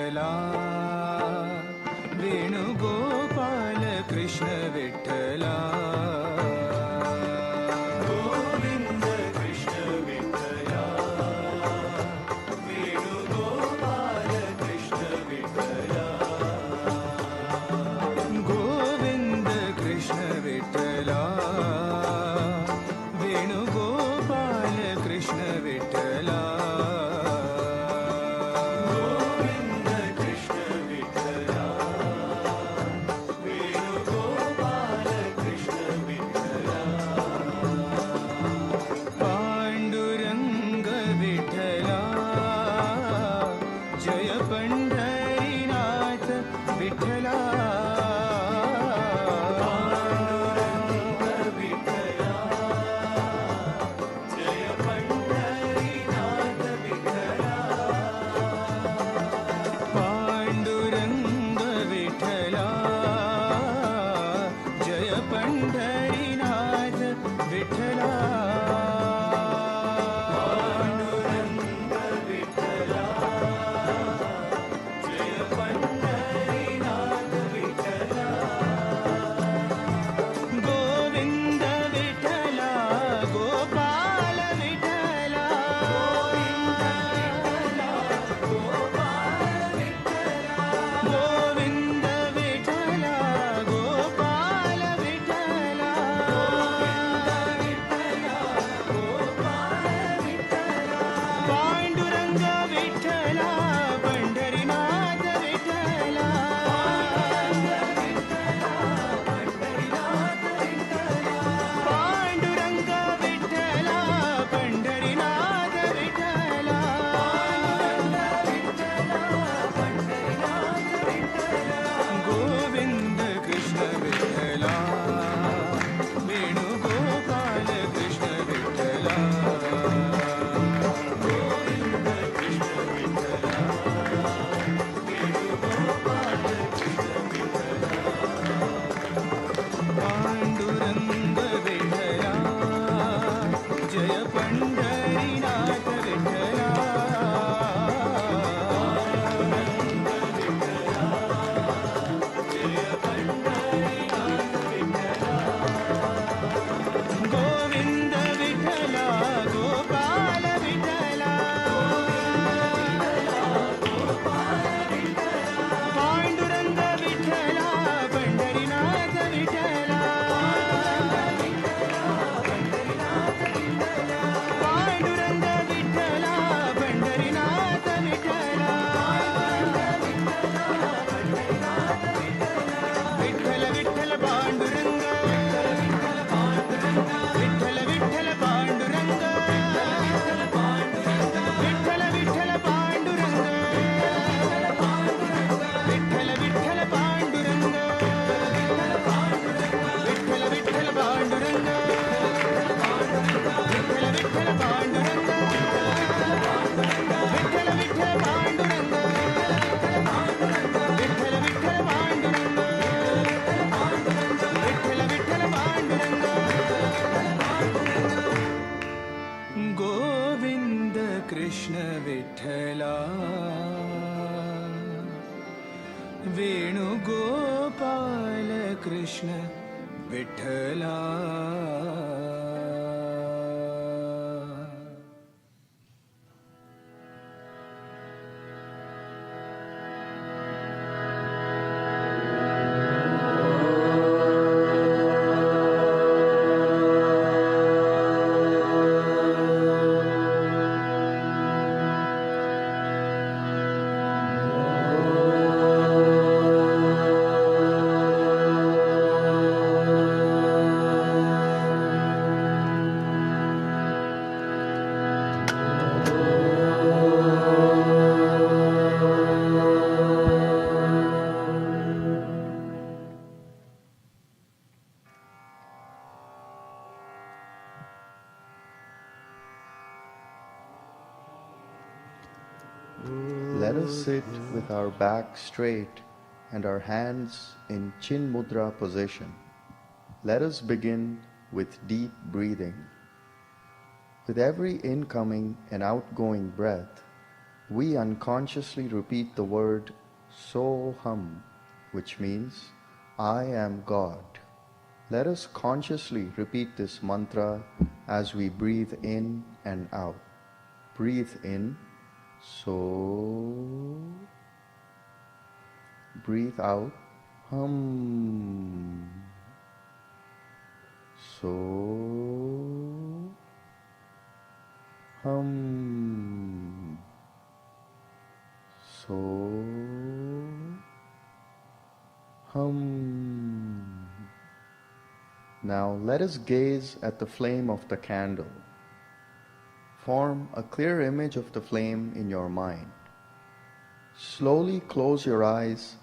[SPEAKER 15] विठ्ठला वेणुगोपाल कृष्ण विठ्ठला गोविंद कृष्ण विठ्ठला वेणुगोपाल कृष्ण विठ्ठला गोविंद कृष्ण विठ्ठला वेणुगोपाल कृष्ण विठ्ठला पांडुरंग विठ्ठला जय पंढरीनाथ विठ्ठला पांडुरंग विठ्ठला जय पंढरीनाथ विठ्ठला पांडुरंग विठ्ठला जय पंढरीनाथ विठ्ठला गोविंद विठ्ठला गोपाल विठ्ठला गोविंद विठ्ठला गोपाल विठ्ठला पांडुरंग विठ्ठला पंढरीनाथ विठ्ठला पांडुरंग विठ्ठला पंढरीनाथ विठ्ठला गोविंद कृष्ण विठ्ठला वेणुगोपाल कृष्ण विठ्ठला गोविंद कृष्ण विठ्ठला वेणुगोपाल कृष्ण विठ्ठला पांडुरंग विठ्ठला जय Pandharinath Vitthala Govind Vitthala Gopal Vitthala Panduranga Vitthala Pandharinath Vitthala Panduranga Vitthala Pandharinath Vitthala Vitthal Vitthal Pandurang Vitthal Vitthal Pandurang Vitthal Vitthal Pandurang Vitthal Vitthal Pandurang Vitthal Vitthal Pandurang Vitthal Vitthal Pandurang Vitthal Vitthal Pandurang Vitthal Vitthal Pandurang Vitthal Vitthal Pandurang Govind Krishna Vitthala Venugopal Krishna Vitthala
[SPEAKER 17] Let us sit with our back straight and our hands in Chin Mudra position. Let us begin with deep breathing. With every incoming and outgoing breath, we unconsciously repeat the word Soham, which means I am God. Let us consciously repeat this mantra as we breathe in and out. Breathe in, So. Breathe out, Hum. So. Hum. So. Hum. Now let us gaze at the flame of the candle. Form a clear image of the flame in your mind. Slowly close your eyes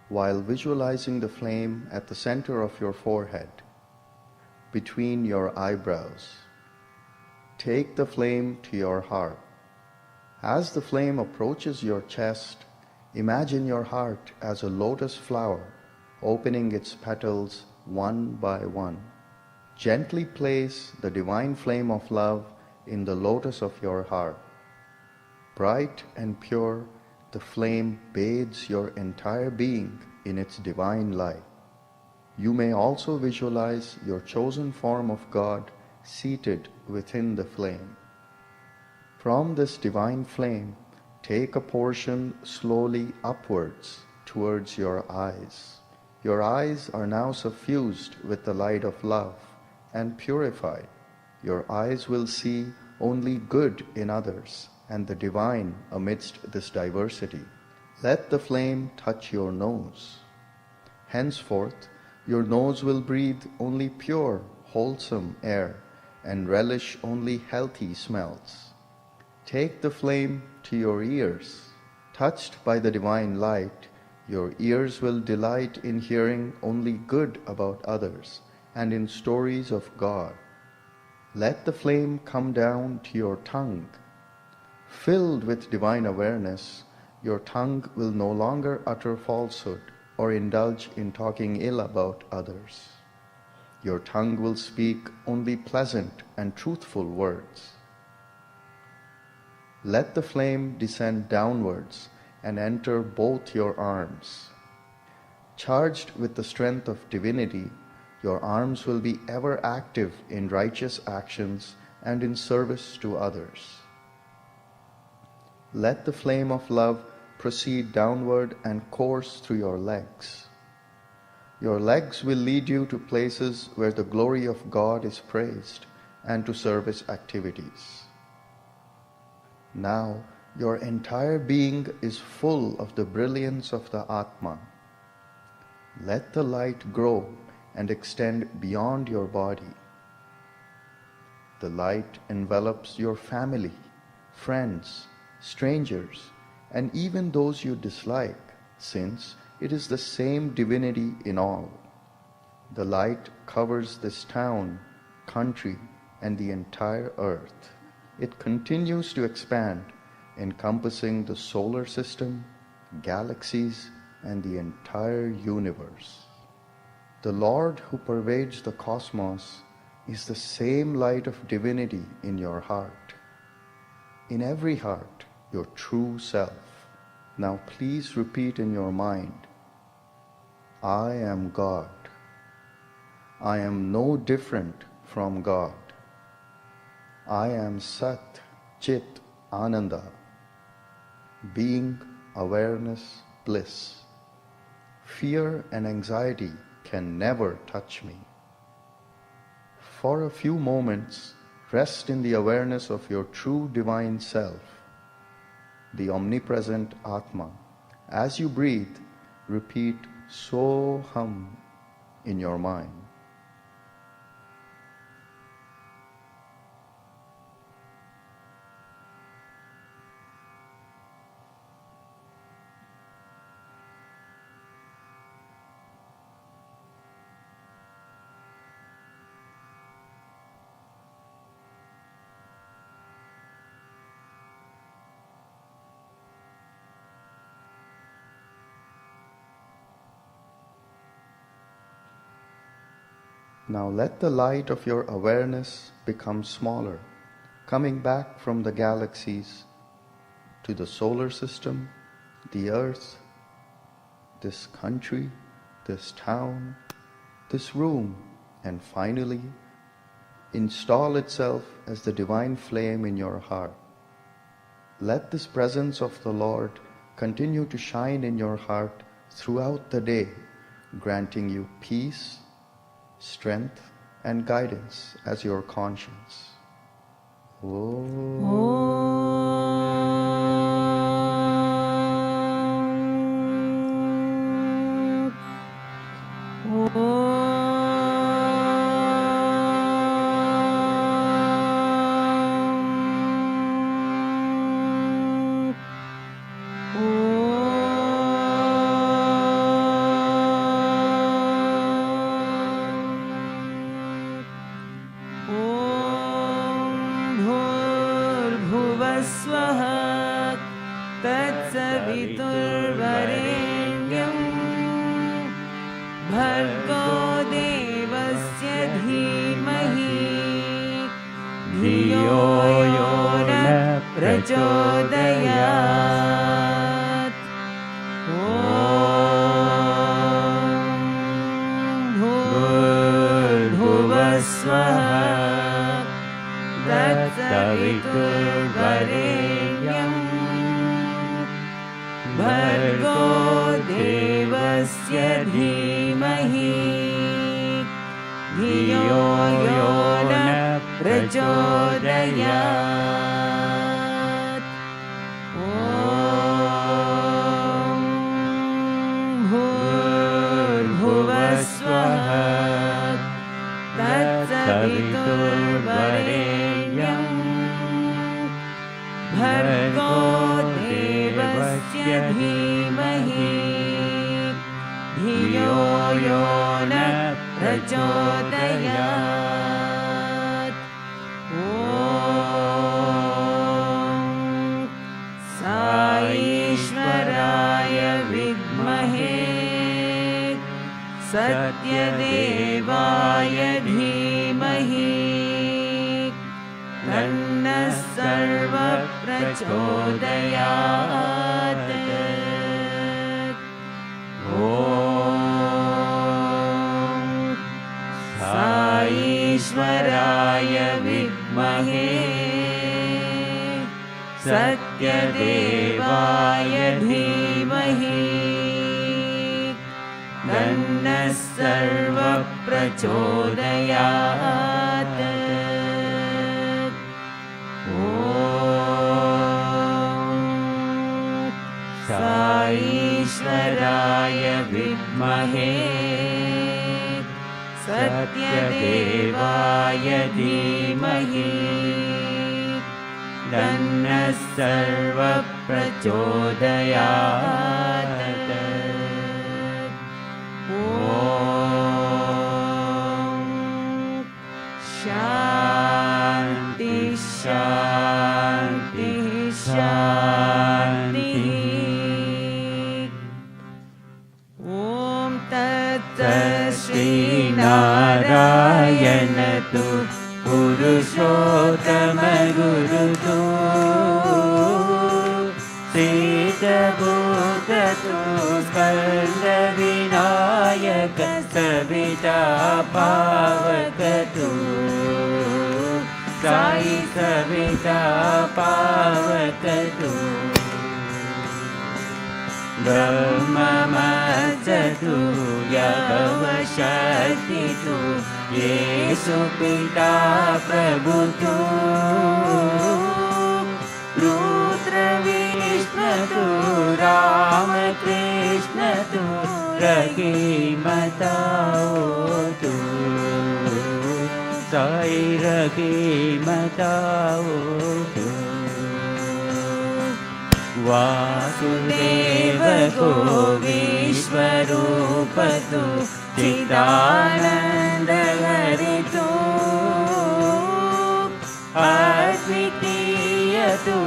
[SPEAKER 17] while visualizing the flame at the center of your forehead, between your eyebrows. Take the flame to your heart. As the flame approaches your chest, imagine your heart as a lotus flower opening its petals one by one. Gently place the divine flame of love in the lotus of your heart. Bright and pure, the flame bathes your entire being in its divine light. You may also visualize your chosen form of God seated within the flame. From this divine flame, take a portion slowly upwards towards your eyes. Your eyes are now suffused with the light of love and purified. Your eyes will see only good in others and the divine amidst this diversity. Let the flame touch your nose. Henceforth, your nose will breathe only pure, wholesome air and relish only healthy smells. Take the flame to your ears. Touched by the divine light, your ears will delight in hearing only good about others and in stories of God. Let the flame come down to your tongue. Filled with divine awareness, your tongue will no longer utter falsehood or indulge in talking ill about others. Your tongue will speak only pleasant and truthful words. Let the flame descend downwards and enter both your arms. Charged with the strength of divinity, your arms will be ever active in righteous actions and in service to others. Let the flame of love proceed downward and course through your legs. Your legs will lead you to places where the glory of God is praised and to service activities. Now, your entire being is full of the brilliance of the Atma. Let the light grow and extend beyond your body. The light envelops your family, friends, strangers, and even those you dislike, since it is the same divinity in all. The light covers this town, country, and the entire earth. It continues to expand, encompassing the solar system, galaxies, and the entire universe. The Lord who pervades the cosmos is the same light of divinity in your heart. In every heart, your true self. Now please repeat in your mind, I am God. I am no different from God. I am Sat, Chit, Ananda, being, awareness, bliss. Fear and anxiety can never touch me. For a few moments, rest in the awareness of your true divine self, the omnipresent Atma. As you breathe, repeat Soham in your mind. Now let the light of your awareness become smaller, coming back from the galaxies to the solar system, the earth, this country, this town, this room, and finally install itself as the divine flame in your heart. Let this presence of the Lord continue to shine in your heart throughout the day, granting you peace, strength, and guidance as your conscience.
[SPEAKER 1] भूर्भुवस्वः तत्सवितुर्वरेण्यं भर्गो देवस्य धीमहि धियो यो न प्रचोदयात्। भूर्भुवस्वः तत्सवितुर्वरेण्यं भर्गो देवस्य धीमहि धियो यो न प्रचोदयात्। भूर्भुवस्वः तत्सवितुर्वरेण्यं भर्गो देवस्य धीमहि धियो यो न प्रचोदयात्। साईश्वराय विद्महे सत्यदेवाय धीमहि तन्नः सर्वः प्रचोदयात्। साईश्वराय विद्महे सत्यदेवाय धीमहि तन्नः सर्वः प्रचोदयात्। साईश्वराय विद्महे सत्यदेवाय धीमहि तन्नः सर्वः प्रचोदयात्। शान्ति शान्ति शान्तिः। ॐ तत्सत् श्रीनारायण तु पुरुषोत्तम गुरुतु सिद्धभूत तु स्कन्दविनायक सविता पावक तु साई सविता पावक तु ब्रह्ममस्तु यवशक्ति तु येषु पिता प्रभु तु रुद्र विष्णु तु रामकृष्ण तु रहीमताओ तु साई रहीमताओ तु वासुदेव को विश्वरूप तु चिदानंद हरि तु अद्वितीय तु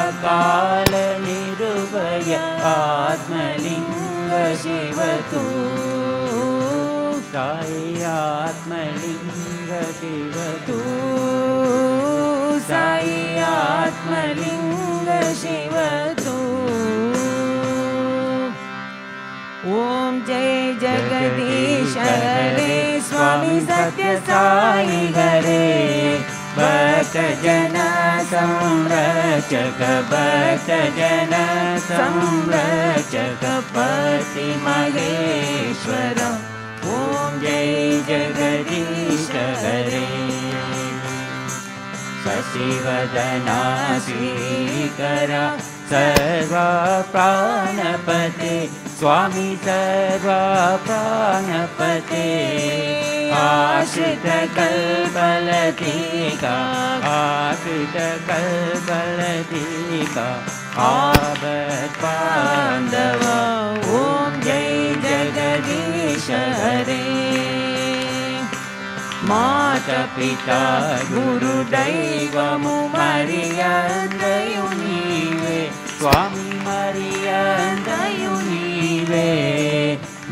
[SPEAKER 1] अकाल निर्भय आत्मलिंग शिव तु साई आत्मलिंग शिव तु साई आत्मलिंग शिव तू ओम जय जगदीश हरे स्वामी सत्य साई हरे भक्त जन संरक्षक भक्त जन संरक्षक पति महेश्वर ओम जय जगदीश हरे शशिवदना श्रीकरा सर्वा प्राणपते स्वामी सर्वा प्राणपते आश्रित कल्पलतिका आश्रित कल्पलतिका आवत् पाण्डव ओम जय जगदीश हरे माता पिता गुरुदैवमु मरियन्दयु नीवे स्वामी मरियन्दयु नीवे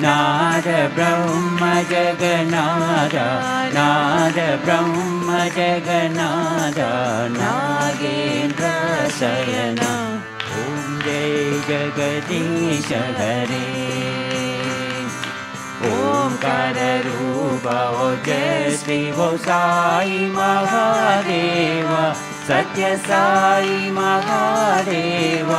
[SPEAKER 1] नाद ब्रह्म जगन्नाथ नाद ब्रह्म जगन्नाथ नागेन्द्र शयन ओम जय जगदीश हरे ओंकार रूप ओ जय श्री वो साई महादेव सत्य साई महादेव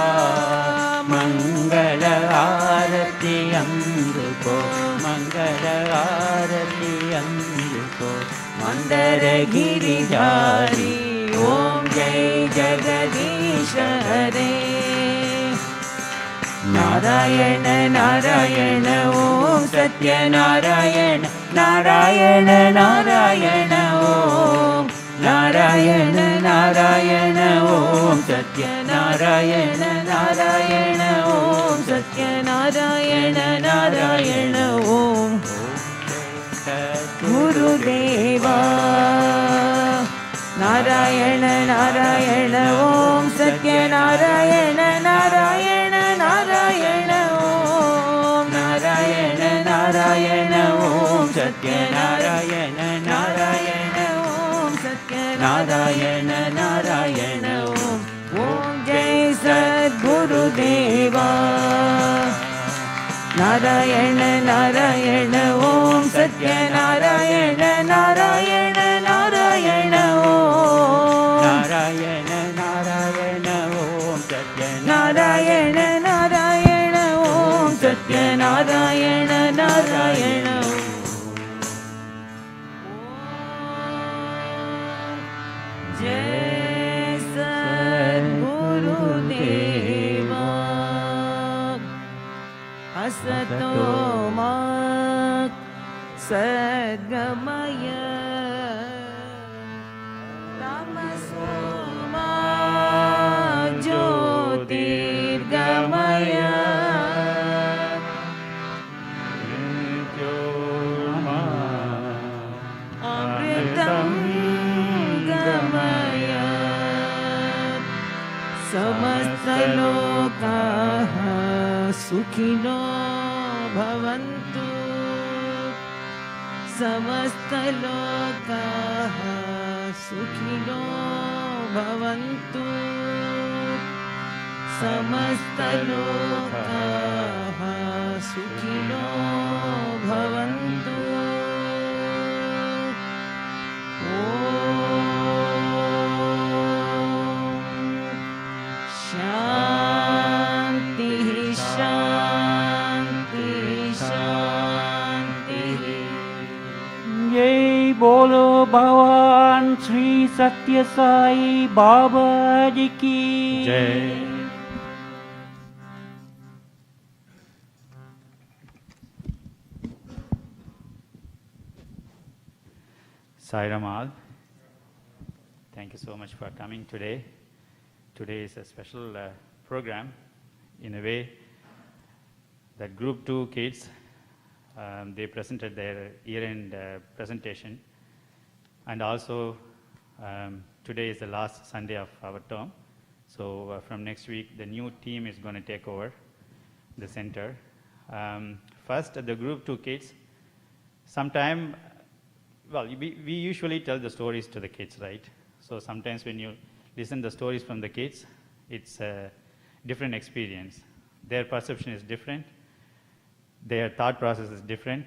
[SPEAKER 1] मंगल आरती अंगुको मंगल आरती अंगुको मंदर गिरिधारी ओम जय जगदीश हरे नारायण नारायण ओम सत्य नारायण नारायण नारायण ओम नारायण नारायण ओम सत्य नारायण नारायण ओम सत्य नारायण नारायण ओम गुरुदेवा नारायण नारायण ओम सत्य नारायण नारायण नारायण ओम नारायण नारायण ओम सत्य नारायण नारायण ओम सत्य नारायण नारायण ओम जय सद्गुरुदेवा नारायण नारायण ओम सत्य नारायण नारायण नारायण ओम नारायण नारायण ओम सत्य नारायण नारायण ओम सत्य नारायण नारायण जय सद्गुरुदेवा असतो मा सद्गमय तमसो मा ज्योतिर्गमय अमृतं गमय समस्तलोकाः सुखिनो भवन्तु समस्तलोकाः सुखिनो भवन्तु समस्तलोकाः सुखिनो भवन्तु शान्तिः शान्तिः शान्तिः
[SPEAKER 14] जय बोलो भगवान श्री सत्य साई बाबा जी की जय।
[SPEAKER 18] Sai Ramal, thank you so much for coming today. Today is a special program in a way that Group 2 kids, they presented their year-end presentation, and also today is the last Sunday of our term. So from next week, the new team is going to take over the center. First, the Group 2 kids, sometime, well, we usually tell the stories to the kids, right? So sometimes when you listen the stories from the kids, it's different experience. Their perception is different. Their thought process is different.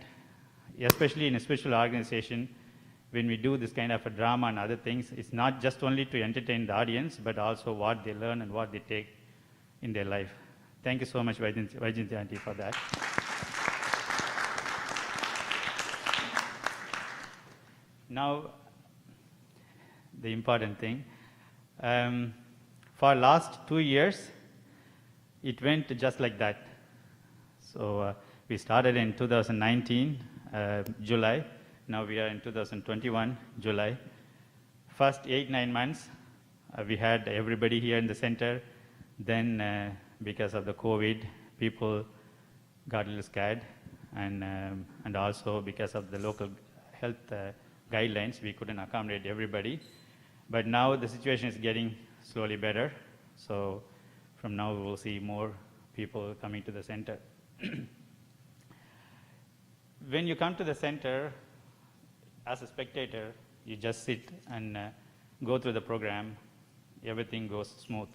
[SPEAKER 18] Especially in a spiritual organization, when we do this kind of a drama and other things, it's not just only to entertain the audience, but also what they learn and what they take in their life. Thank you so much, Vaijayanti Aunty, for that. Now, the important thing. For last 2 years, it went just like that. So we started in 2019, July. Now we are in 2021, July. First 8-9 months, we had everybody here in the center. Then because of the COVID, people got a little scared. And also because of the local health guidelines, we couldn't accommodate everybody. But now the situation is getting slowly better. So from now we will see more people coming to the center. When you come to the center, as a spectator, you just sit and go through the program. Everything goes smooth.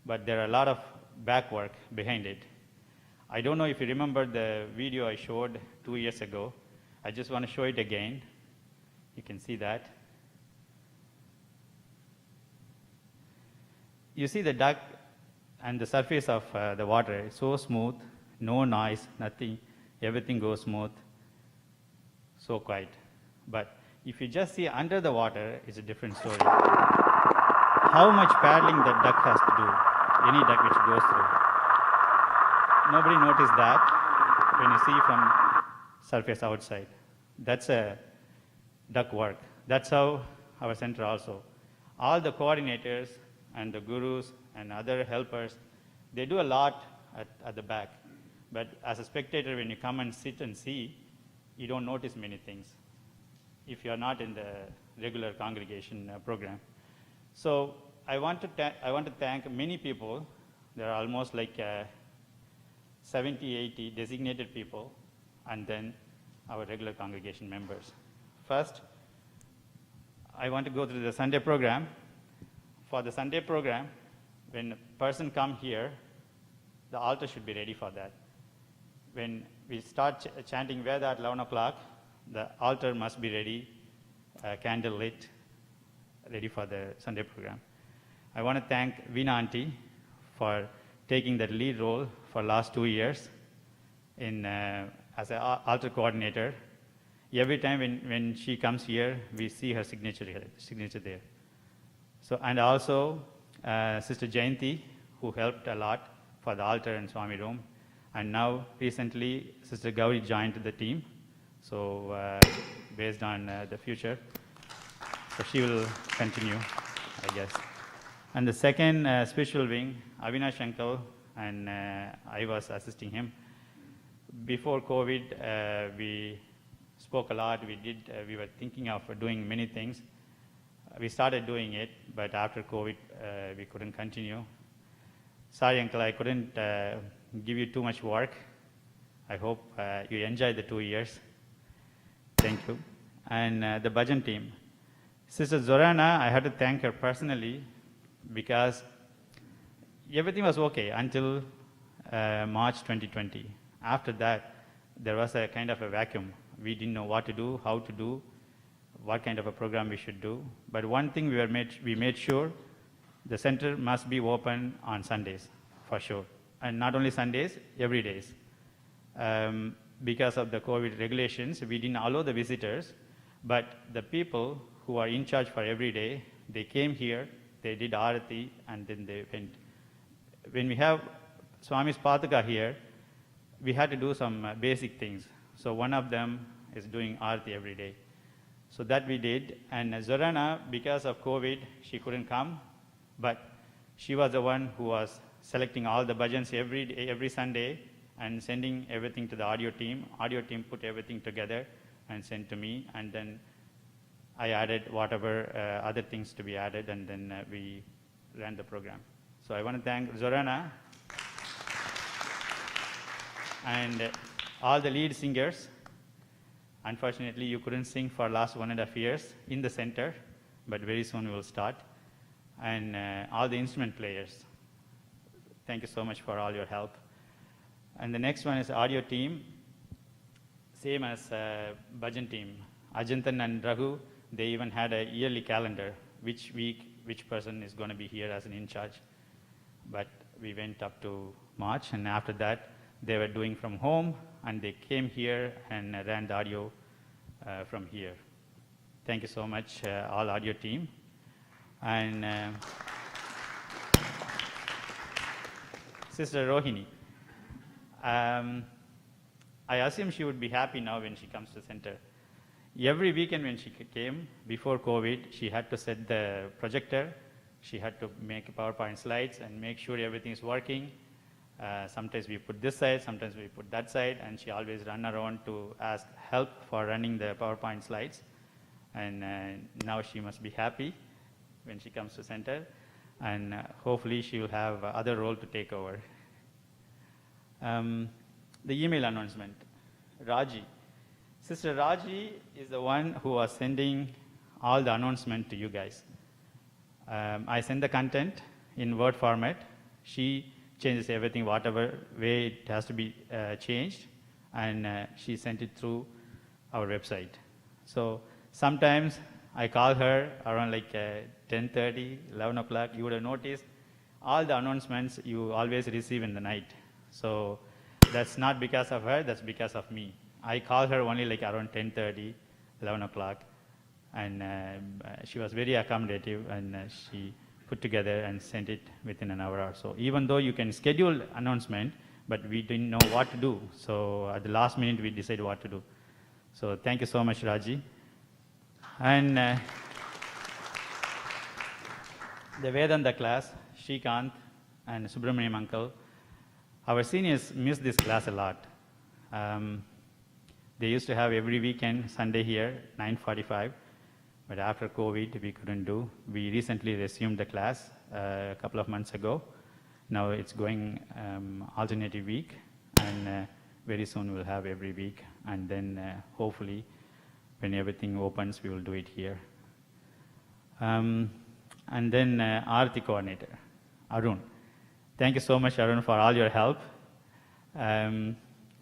[SPEAKER 18] But there are a lot of back work behind it. I don't know if you remember the video I showed 2 years ago. I just want to show it again. You can see that. You see the duck and the surface of the water is so smooth, no noise, nothing, everything goes smooth, so quiet. But if you just see under the water, it's a different story. How much paddling that duck has to do, any duck which goes through. Nobody noticed that when you see from surface outside. That's a duck work. That's how our center also. All the coordinators and the gurus and other helpers, they do a lot at the back. But as a spectator, when you come and sit and see, you don't notice many things if you are not in the regular congregation program. So I want to thank many people. There are almost like 70, 80 designated people, and then our regular congregation members. First, I want to go through the Sunday program. For the Sunday program, when a person comes here, the altar should be ready for that. When we start chanting Veda at 11 o'clock, the altar must be ready, candle lit, ready for the Sunday program. I want to thank Veena Aunty for taking that lead role for last 2 years as an altar coordinator. Every time when she comes here, we see her signature there. So, and also Sister Jayanti, who helped a lot for the altar and Swami room. And now recently Sister Gauri joined the team. So based on the future, so she will continue, I guess. And the second spiritual wing, Avinash Uncle, and I was assisting him. Before COVID, we spoke a lot. We were thinking of doing many things. We started doing it, but after COVID, we couldn't continue. Sorry, Uncle, I couldn't give you too much work. I hope you enjoyed the 2 years. Thank you. And the bhajan team. Sister Zorana, I had to thank her personally because everything was okay until March 2020. After that, there was a kind of a vacuum. We didn't know what to do, how to do, what kind of a program we should do. But one thing we made sure, the center must be open on Sundays, for sure. And not only Sundays, every days. Because of the COVID regulations, we didn't allow the visitors, but the people who are in charge for every day, they came here, they did Arati, and then they went. When we have Swami's Pataka here, we had to do some basic things. So one of them is doing Arati every day. So that we did. And Zorana, because of COVID, she couldn't come, but she was the one who was selecting all the bhajans every Sunday and sending everything to the audio team. Audio team put everything together and sent to me, and then I added whatever other things to be added, and then we ran the program. So I want to thank Zorana and all the lead singers. Unfortunately, you couldn't sing for last 1.5 years in the center, but very soon we will start. And all the instrument players. Thank you so much for all your help. And the next one is audio team. Same as Bhajan team. Ajantan and Raghu, they even had a yearly calendar, which week, which person is going to be here as an in charge. But we went up to March, and after that, they were doing from home, and they came here and ran the audio from here. Thank you so much, all audio team. And Sister Rohini. I assume she would be happy now when she comes to center. Every weekend when she came, before COVID, she had to set the projector. She had to make PowerPoint slides and make sure everything is working. Sometimes we put this side, sometimes we put that side, and she always ran around to ask help for running the PowerPoint slides. And now she must be happy when she comes to center, and hopefully she will have other role to take over. The email announcement, Raji. Sister Raji is the one who was sending all the announcement to you guys. I send the content in Word format. She changes everything, whatever way it has to be changed, and she sent it through our website. So sometimes I call her around like 10:30, 11 o'clock. You would have noticed all the announcements you always receive in the night. So that's not because of her, that's because of me. I call her only like around 10:30, 11 o'clock, and she was very accommodative, and she put together and sent it within an hour or so. Even though you can schedule announcement, but we didn't know what to do. So at the last minute, we decided what to do. So thank you so much, Raji. And the Vedanta class, Shrikant and Subramaniam uncle, our seniors miss this class a lot. They used to have every weekend, Sunday here, 9:45, but after COVID, we couldn't do. We recently resumed the class a couple of months ago. Now it's going alternative week, and very soon we'll have every week, and then hopefully when everything opens, we will do it here. And then Aarti coordinator, Arun. Thank you so much, Arun, for all your help.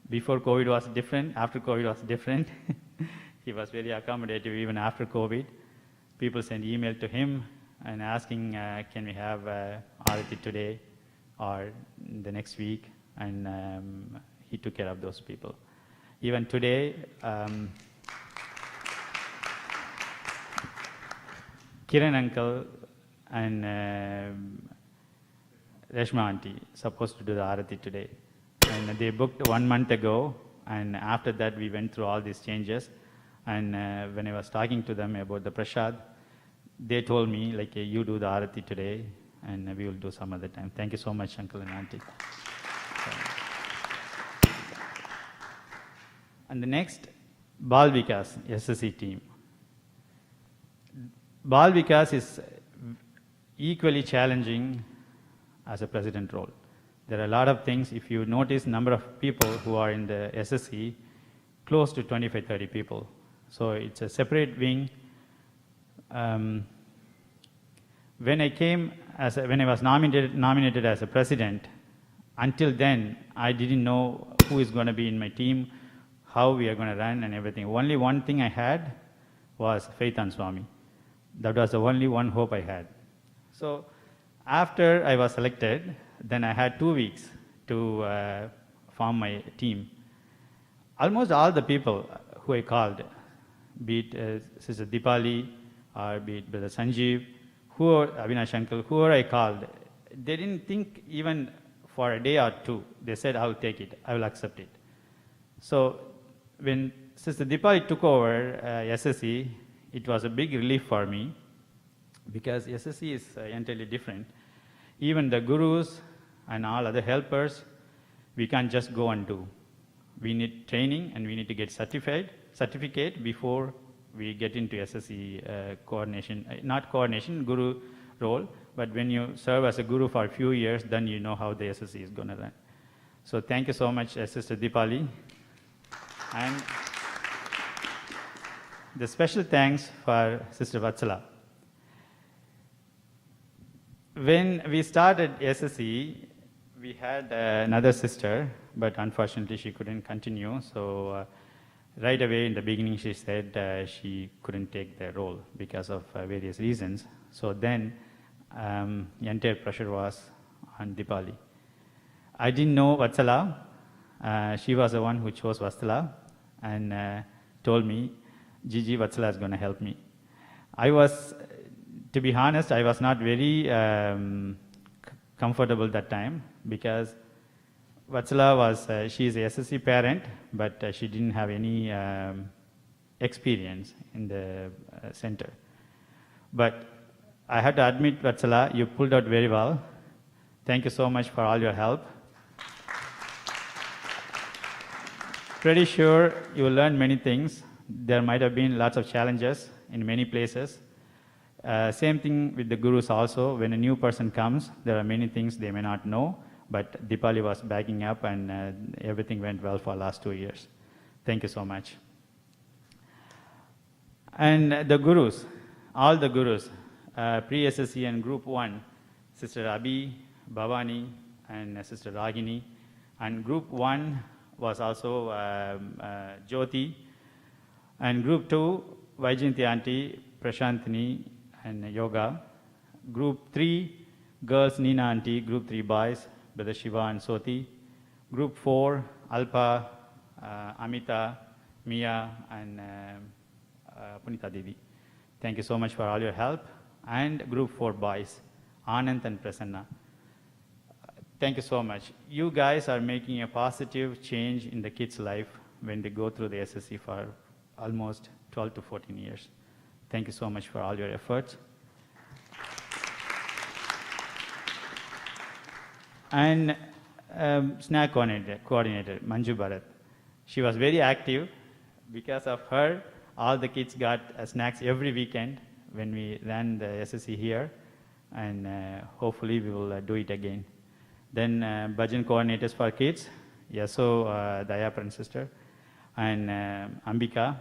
[SPEAKER 18] Before COVID was different, after COVID was different. He was very accommodative even after COVID. People sent email to him and asking, can we have Aarti today or the next week? And he took care of those people. Even today, Kiran uncle and Reshma auntie supposed to do the Aarati today. And they booked 1 month ago, and after that we went through all these changes. And when I was talking to them about the prasad, they told me, like, hey, you do the Aarati today, and we will do some other time. Thank you so much, uncle and auntie. And the next, Bal Vikas, SSC team. Bal Vikas is equally challenging as a president role. There are a lot of things. If you notice number of people who are in the SSC, close to 25-30 people. So it's a separate wing. When I was nominated as a president, until then I didn't know who is going to be in my team, how we are going to run and everything. Only one thing I had was faith on Swami. That was the only one hope I had. So after I was selected, then I had 2 weeks to form my team. Almost all the people who I called, be it Sister Dipali, or be it Brother Sanjeev, Avinash uncle, whoever I called, they didn't think even for a day or two. They said, I will take it, I will accept it. So when Sister Dipali took over SSC, it was a big relief for me, because SSC is entirely different. Even the gurus and all other helpers, we can't just go and do. We need training, and we need to get certificate before we get into SSC coordination, not coordination, guru role, but when you serve as a guru for a few years, then you know how the SSC is going to run. So thank you so much, Sister Dipali. And the special thanks for Sister Vatsala. When we started SSC, we had another sister, but unfortunately she couldn't continue. So right away in the beginning she said she couldn't take the role because of various reasons. So then the entire pressure was on Dipali. I didn't know Vatsala. She was the one who chose Vatsala and told me, Gigi, Vatsala is going to help me. I was, to be honest, I was not very comfortable that time because Vatsala was, she is a SSC parent, but she didn't have any experience in the center. But I have to admit, Vatsala, you pulled out very well. Thank you so much for all your help. Pretty sure you learned many things. There might have been lots of challenges in many places. Same thing with the gurus also. When a new person comes, there are many things they may not know, but Dipali was backing up and everything went well for the last 2 years. Thank you so much. And the gurus, all the gurus, pre-SSC and Group 1, Sister Abhi, Bhavani, and Sister Ragini. And Group 1 was also Jyoti. And Group 2, Vaijayanti Aunty, Prashantini, and Yoga. Group 3, girls, Nina Aunty. Group 3, boys, Brother Shiva and Soti. Group 4, Alpa, Amita, Mia, and Punita Devi. Thank you so much for all your help. And Group 4, boys, Anand and Prasanna. Thank you so much. You guys are making a positive change in the kids' life when they go through the SSC for almost 12 to 14 years. Thank you so much for all your efforts. And snack coordinator, Manju Bharat. She was very active. Because of her, all the kids got snacks every weekend when we ran the SSC here. And hopefully we will do it again. Then bhajan coordinators for kids, Yaso, Dayaparan sister, and Ambika,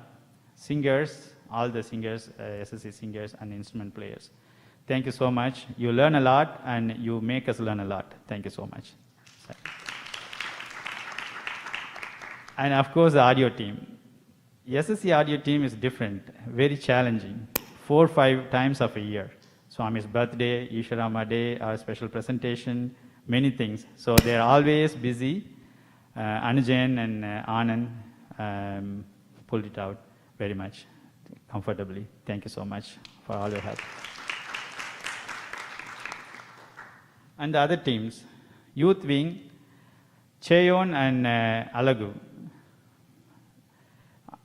[SPEAKER 18] singers, all the singers, SSC singers and instrument players. Thank you so much. You learn a lot and you make us learn a lot. Thank you so much. And of course the audio team. SSC audio team is different, very challenging, 4 or 5 times of a year. Swami's birthday, Isharama Day, our special presentation, many things. So they're always busy. Anujan and Anand pulled it out very much comfortably. Thank you so much for all your help. And the other teams, Youth Wing, Cheyon and Alagu.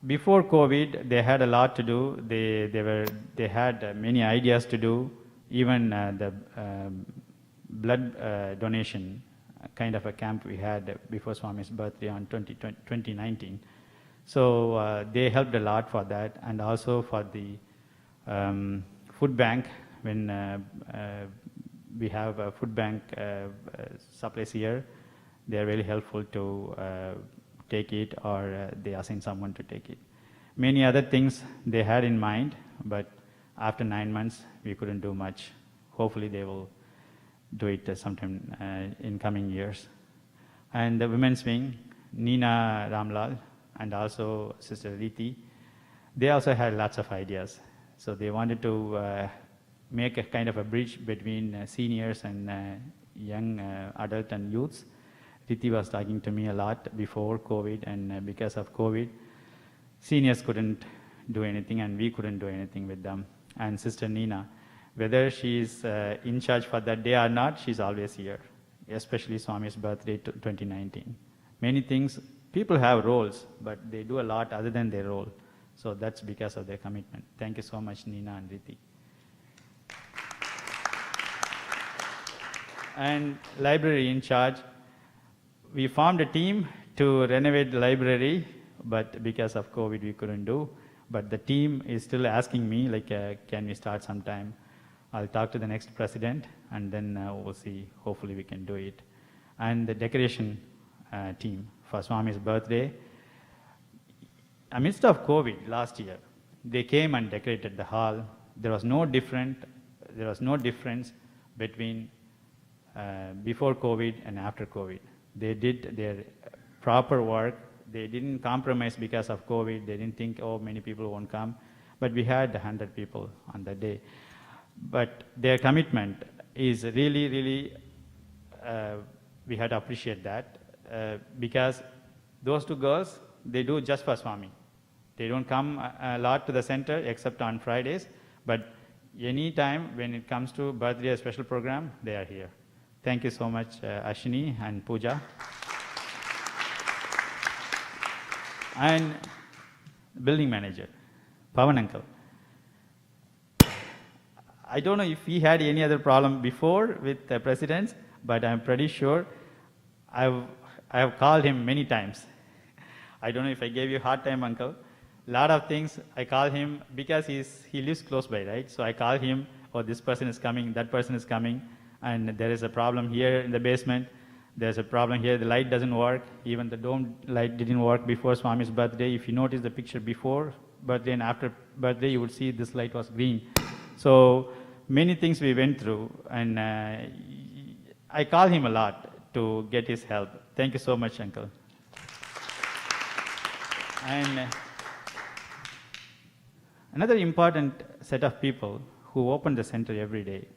[SPEAKER 18] Before COVID, they had a lot to do. They had many ideas to do. Even the blood donation kind of a camp we had before Swami's birthday on 2019. So they helped a lot for that, and also for the food bank. When we have a food bank supplies here, they are very helpful to take it, or they assign someone to take it. Many other things they had in mind, but after 9 months we couldn't do much. Hopefully they will do it sometime in coming years. And the women's wing, Nina Ramlal and also Sister Riti, they also had lots of ideas. So they wanted to make a kind of a bridge between seniors and young adult and youths. Riti was talking to me a lot before COVID, and because of COVID, seniors couldn't do anything and we couldn't do anything with them. And Sister Nina, whether she's in charge for that day or not, she's always here, especially Swami's birthday 2019. Many things, people have roles, but they do a lot other than their role. So that's because of their commitment. Thank you so much, Nina and Riti. And library in charge, we formed a team to renovate the library, but because of COVID we couldn't do. But the team is still asking me, like, can we start sometime? I'll talk to the next president, and then we'll see. Hopefully we can do it. And the decoration team for Swami's birthday, amidst of COVID last year, they came and decorated the hall. There was no difference between before COVID and after COVID. They did their proper work. They didn't compromise because of COVID. They didn't think, oh, many people won't come. But we had 100 people on that day. But their commitment is really, really, we had to appreciate that because those two girls, they do just for Swami. They don't come a lot to the center except on Fridays, but any time when it comes to birthday or special program, they are here. Thank you so much, Ashini and Pooja. And building manager, Pavan uncle. I don't know if he had any other problem before with the presidents, but I'm pretty sure I have called him many times. I don't know if I gave you a hard time, uncle. Lot of things I call him because he lives close by, right? So I call him, oh, this person is coming, that person is coming, and there is a problem here in the basement. There's a problem here, the light doesn't work. Even the dome light didn't work before Swami's birthday. If you notice the picture before birthday and after birthday, you would see this light was green. So many things we went through, and I call him a lot to get his help. Thank you so much, uncle. And another important set of people who open the center every day.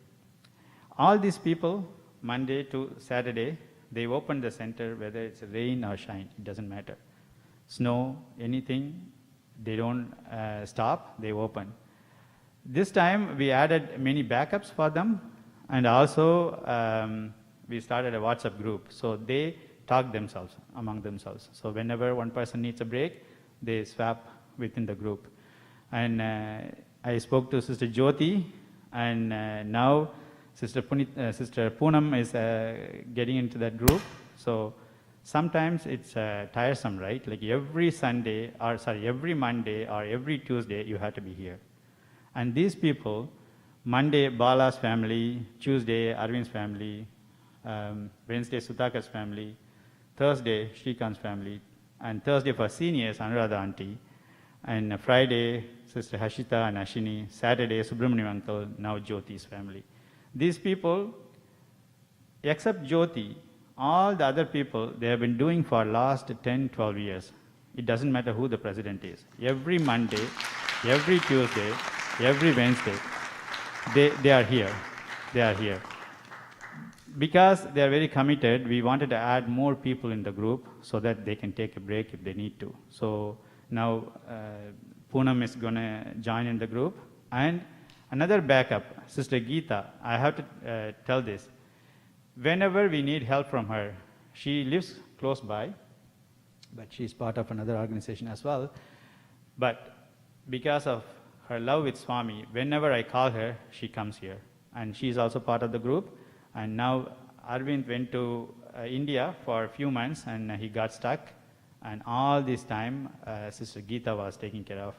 [SPEAKER 18] All these people, Monday to Saturday, they open the center whether it's rain or shine, it doesn't matter. Snow, anything, they don't stop, they open. This time we added many backups for them, and also we started a WhatsApp group. So they talk themselves, among themselves. So whenever one person needs a break, they swap within the group. And I spoke to Sister Jyoti, and now Sister Poonam is getting into that group. So sometimes it's tiresome, right? Like every Monday or every Tuesday, you have to be here. And these people, Monday, Bala's family, Tuesday, Arvind's family, Wednesday, Sutakar's family, Thursday, Shrikant's family, and Thursday for seniors, Anuradha auntie, and Friday, Sister Hashita and Ashini, Saturday, Subramaniam uncle, now Jyoti's family. These people, except Jyoti, all the other people, they have been doing for last 10, 12 years. It doesn't matter who the president is. Every Monday, every Tuesday, every Wednesday, they are here. They are here. Because they are very committed, we wanted to add more people in the group so that they can take a break if they need to. So now Poonam is going to join in the group. And another backup, Sister Geeta, I have to tell this. Whenever we need help from her, she lives close by, but she's part of another organization as well. But because of her love with Swami, whenever I call her, she comes here. And she's also part of the group. And now Arvind went to India for a few months, and he got stuck. And all this time, Sister Geeta was taking care of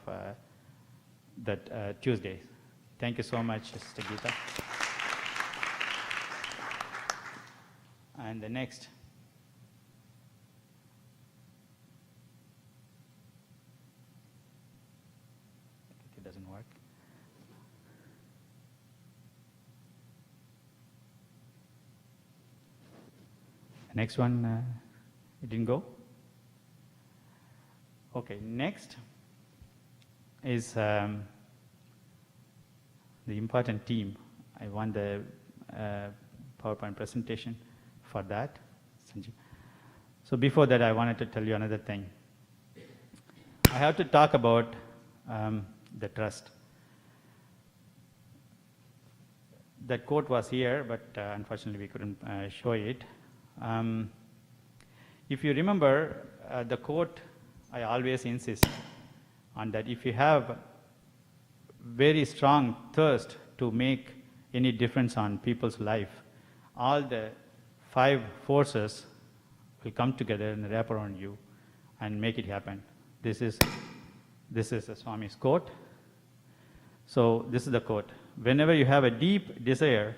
[SPEAKER 18] that Tuesday. Thank you so much, Sister Geeta. And the next. It doesn't work. Next one, it didn't go. Okay, next is the important team. I want the PowerPoint presentation for that. So before that, I wanted to tell you another thing. I have to talk about the trust. That quote was here, but unfortunately we couldn't show it. If you remember the quote, I always insist on that. If you have very strong thirst to make any difference on people's life, all the 5 forces will come together and wrap around you and make it happen. This is the Swami's quote. So this is the quote. Whenever you have a deep desire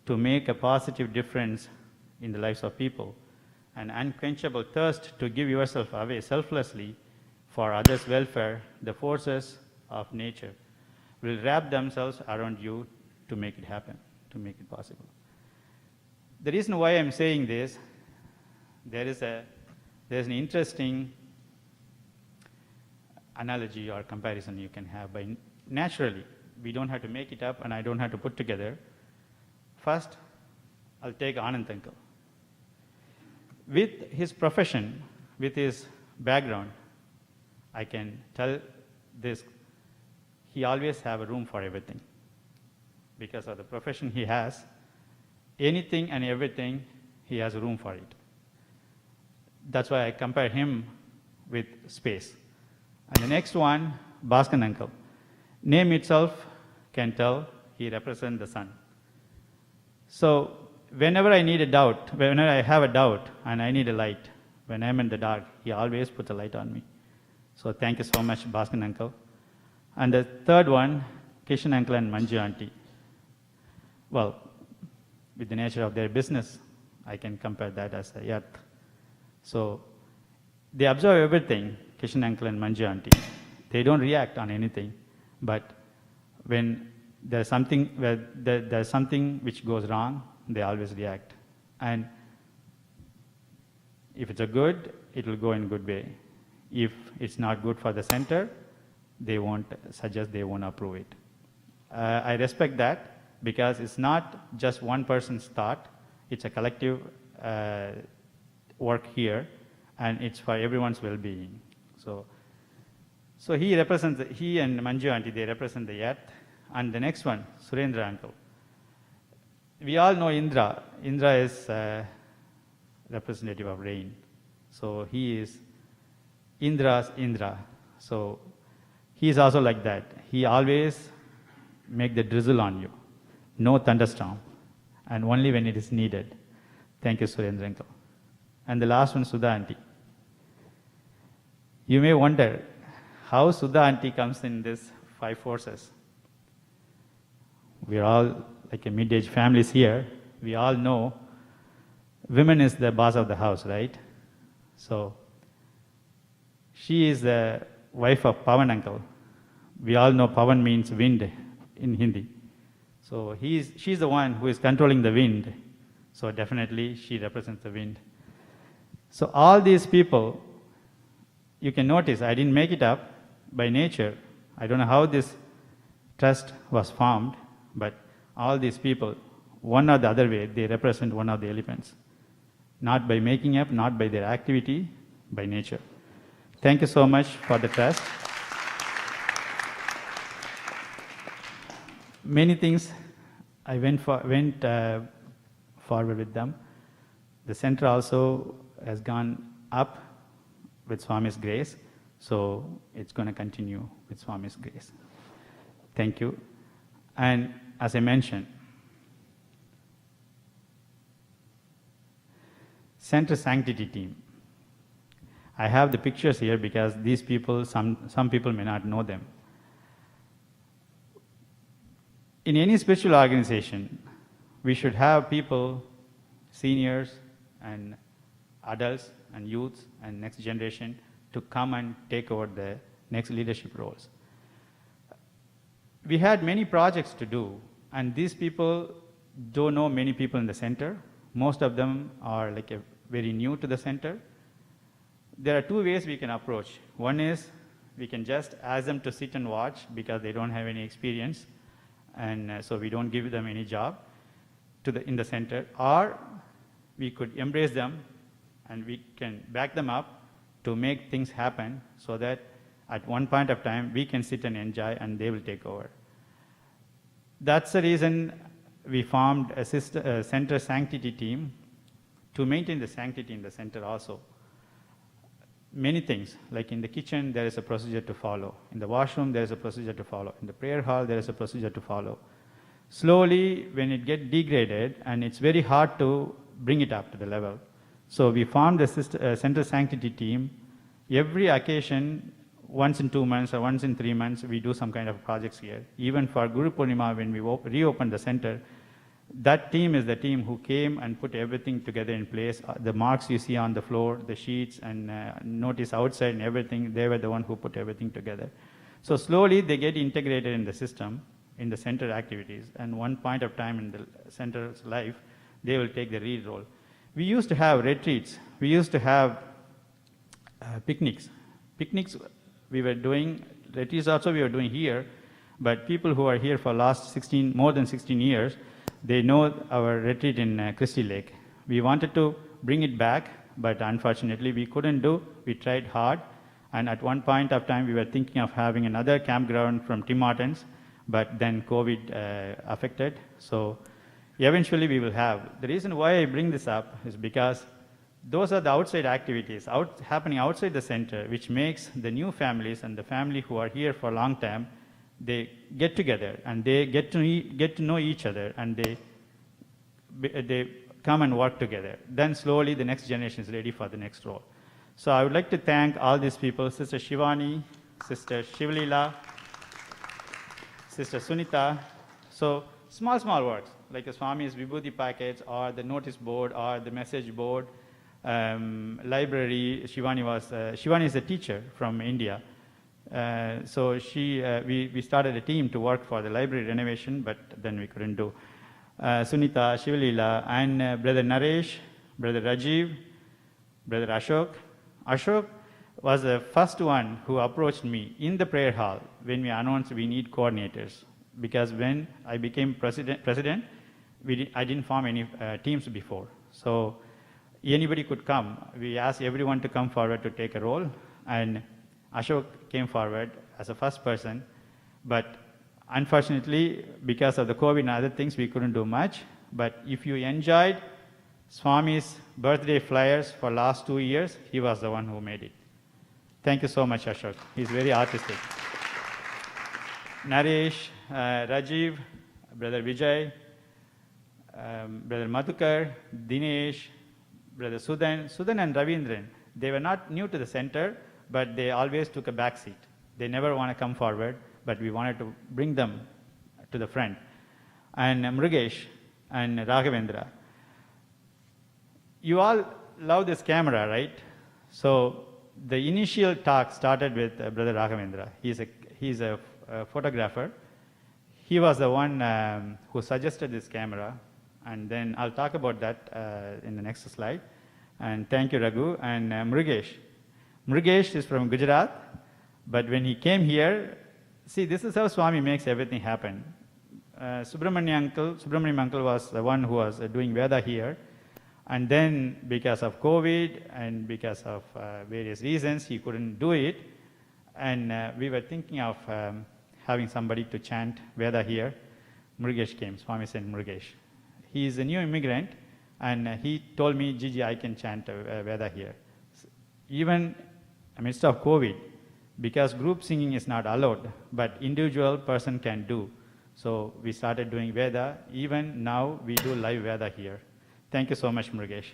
[SPEAKER 18] to make a positive difference in the lives of people, an unquenchable thirst to give yourself away selflessly for others' welfare, the forces of nature will wrap themselves around you to make it happen, to make it possible. The reason why I'm saying this, there's an interesting analogy or comparison you can have. By naturally, we don't have to make it up and I don't have to put together. First, I'll take Anand uncle. With his profession, with his background, I can tell this, he always have a room for everything. Because of the profession he has, anything and everything, he has room for it. That's why I compare him with space. And the next one, Bhaskan uncle. Name itself can tell he represents the sun. So whenever I need a doubt, whenever I have a doubt and I need a light, when I'm in the dark, he always puts a light on me. So thank you so much, Bhaskan uncle. And the third one, Kishan uncle and Manju auntie. Well, with the nature of their business, I can compare that as a earth. So they observe everything, Kishan uncle and Manju auntie. They don't react on anything, but when there's something which goes wrong, they always react. And if it's a good, it will go in a good way. If it's not good for the center, they won't suggest, they won't approve it. I respect that because it's not just one person's thought, it's a collective work here, and it's for everyone's well-being. So he represents, he and Manju auntie, they represent the earth. And the next one, Surendra uncle. We all know Indra. Indra is representative of rain. So he is Indra's Indra. So he is also like that. He always make the drizzle on you. No thunderstorm. And only when it is needed. Thank you, Surendra uncle. And the last one, Sudha auntie. You may wonder how Sudha auntie comes in these 5 forces. We're all like a mid-age families here. We all know women is the boss of the house, right? So she is the wife of Pawan uncle. We all know Pawan means wind in Hindi. So she's the one who is controlling the wind. So definitely she represents the wind. So all these people, you can notice, I didn't make it up by nature. I don't know how this trust was formed, but all these people, one or the other way, they represent one of the elements. Not by making up, not by their activity, by nature. Thank you so much for the trust. Many things I went forward with them. The center also has gone up with Swami's grace, so it's going to continue with Swami's grace. Thank you. And as I mentioned, Center Sanctity team. I have the pictures here because these people, some people may not know them. In any spiritual organization, we should have people, seniors and adults and youths and next generation to come and take over the next leadership roles. We had many projects to do, and these people don't know many people in the center. Most of them are like very new to the center. There are 2 ways we can approach. One is we can just ask them to sit and watch because they don't have any experience, and so we don't give them any job in the center. Or we could embrace them and we can back them up to make things happen so that at one point of time we can sit and enjoy and they will take over. That's the reason we formed a Center Sanctity team to maintain the sanctity in the center also. Many things, like in the kitchen there is a procedure to follow, in the washroom there is a procedure to follow, in the prayer hall there is a procedure to follow. Slowly when it gets degraded and it's very hard to bring it up to the level. So we formed the Center Sanctity team. Every occasion, once in 2 months or once in 3 months, we do some kind of projects here. Even for Guru Purnima, when we reopened the center, that team is the team who came and put everything together in place. The marks you see on the floor, the sheets and notice outside and everything, they were the one who put everything together. So slowly they get integrated in the system, in the center activities. And one point of time in the center's life, they will take the lead role. We used to have retreats. We used to have picnics. Picnics we were doing, retreats also we were doing here, but people who are here for last more than 16 years, they know our retreat in Christie Lake. We wanted to bring it back, but unfortunately we couldn't do. We tried hard, and at one point of time we were thinking of having another campground from Tim Hortons, but then COVID affected. So eventually we will have. The reason why I bring this up is because those are the outside activities happening outside the center, which makes the new families and the family who are here for a long time, they get together and they get to know each other, and they come and work together. Then slowly the next generation is ready for the next role. So I would like to thank all these people, Sister Shivani, Sister Shivlila, Sister Sunita. So small works, like the Swami's Vibhuti packets or the notice board or the message board, library. Shivani is a teacher from India. So we started a team to work for the library renovation, but then we couldn't do. Sunita, Shivlila, and Brother Naresh, Brother Rajiv, Brother Ashok. Ashok was the first one who approached me in the prayer hall when we announced we need coordinators. Because when I became president, I didn't form any teams before. So anybody could come. We asked everyone to come forward to take a role, and Ashok came forward as a first person. But unfortunately, because of the COVID and other things, we couldn't do much. But if you enjoyed Swami's birthday flyers for last 2 years, he was the one who made it. Thank you so much, Ashok. He's very artistic. Naresh, Rajiv, Brother Vijay, Brother Madhukar, Dinesh, Brother Sudan and Ravindran. They were not new to the center, but they always took a back seat. They never want to come forward, but we wanted to bring them to the front. And Mrugesh and Raghavendra. You all love this camera, right? So the initial talk started with Brother Raghavendra. He's a photographer. He was the one who suggested this camera, and then I'll talk about that in the next slide. And thank you, Raghu. And Mrugesh. Mrugesh is from Gujarat, but when he came here, see, this is how Swami makes everything happen. Subramaniam uncle was the one who was doing Veda here, and then because of COVID and because of various reasons, he couldn't do it. And we were thinking of having somebody to chant Veda here. Mrugesh came, Swami sent Mrugesh. He is a new immigrant, and he told me, Gigi, I can chant Veda here. Even amidst of COVID, because group singing is not allowed, but individual person can do. So we started doing Veda. Even now, we do live Veda here. Thank you so much, Mrugesh.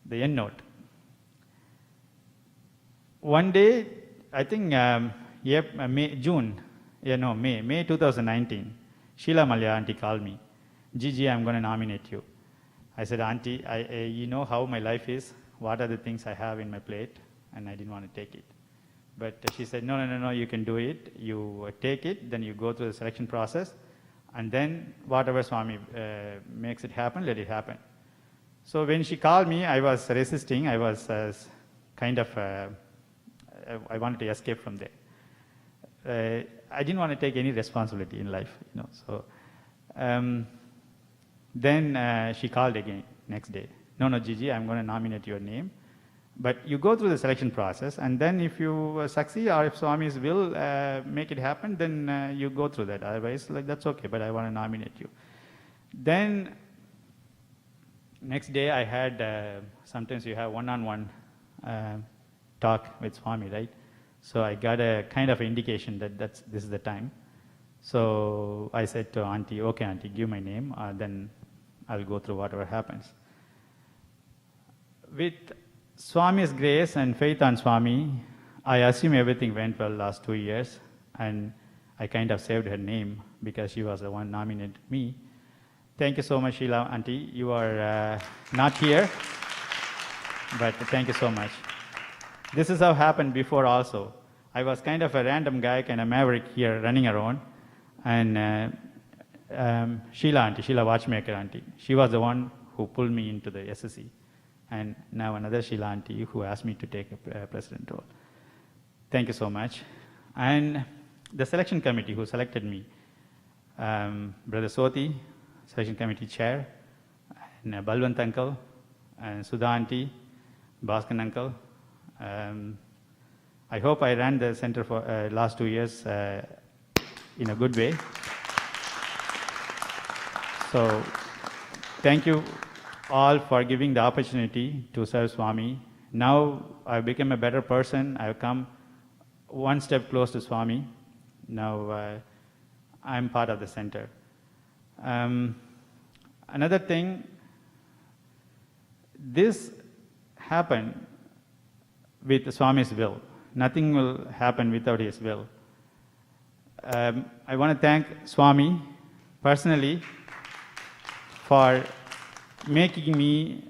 [SPEAKER 18] The end note. One day, I think May 2019, Sheila Malya auntie called me. Gigi, I'm going to nominate you. I said, Auntie, you know how my life is, what are the things I have in my plate, and I didn't want to take it. But she said, no, you can do it. You take it, then you go through the selection process, and then whatever Swami makes it happen, let it happen. So when she called me, I was resisting. I was I wanted to escape from there. I didn't want to take any responsibility in life, So then she called again next day. No, Gigi, I'm going to nominate your name. But you go through the selection process, and then if you succeed or if Swami's will make it happen, then you go through that. Otherwise, that's okay, but I want to nominate you. Then next day I had, sometimes you have one-on-one talk with Swami, right? So I got a kind of indication that this is the time. So I said to Auntie, okay, Auntie, give my name, then I'll go through whatever happens. With Swami's grace and faith on Swami, I assume everything went well last 2 years, and I kind of saved her name because she was the one nominated me. Thank you so much, Sheila Auntie. You are not here, but thank you so much. This is how happened before also. I was kind of a random guy, kind of maverick here running around. And Sheila Watchmaker auntie, she was the one who pulled me into the SSC. And now another Sheila auntie who asked me to take a president role. Thank you so much. And the selection committee who selected me, Brother Soti, selection committee chair, and Balwant uncle, and Sudha auntie, Bhaskan uncle. I hope I ran the center for last 2 years in a good way. So thank you all for giving the opportunity to serve Swami. Now I've become a better person. I've come one step close to Swami. Now I'm part of the center. Another thing, this happened with Swami's will. Nothing will happen without his will. I want to thank Swami personally for making me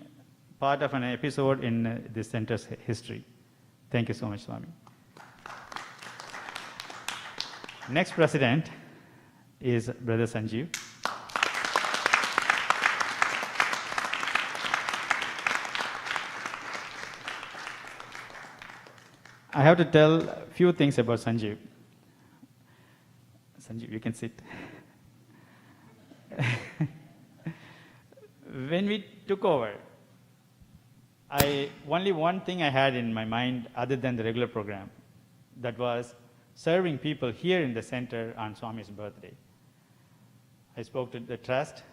[SPEAKER 18] part of an episode in this center's history. Thank you so much, Swami. Next president is Brother Sanjeev. I have to tell a few things about Sanjeev. Sanjeev, you can sit. When we took over, only one thing I had in my mind other than the regular program, that was serving people here in the center on Swami's birthday. I spoke to the trust.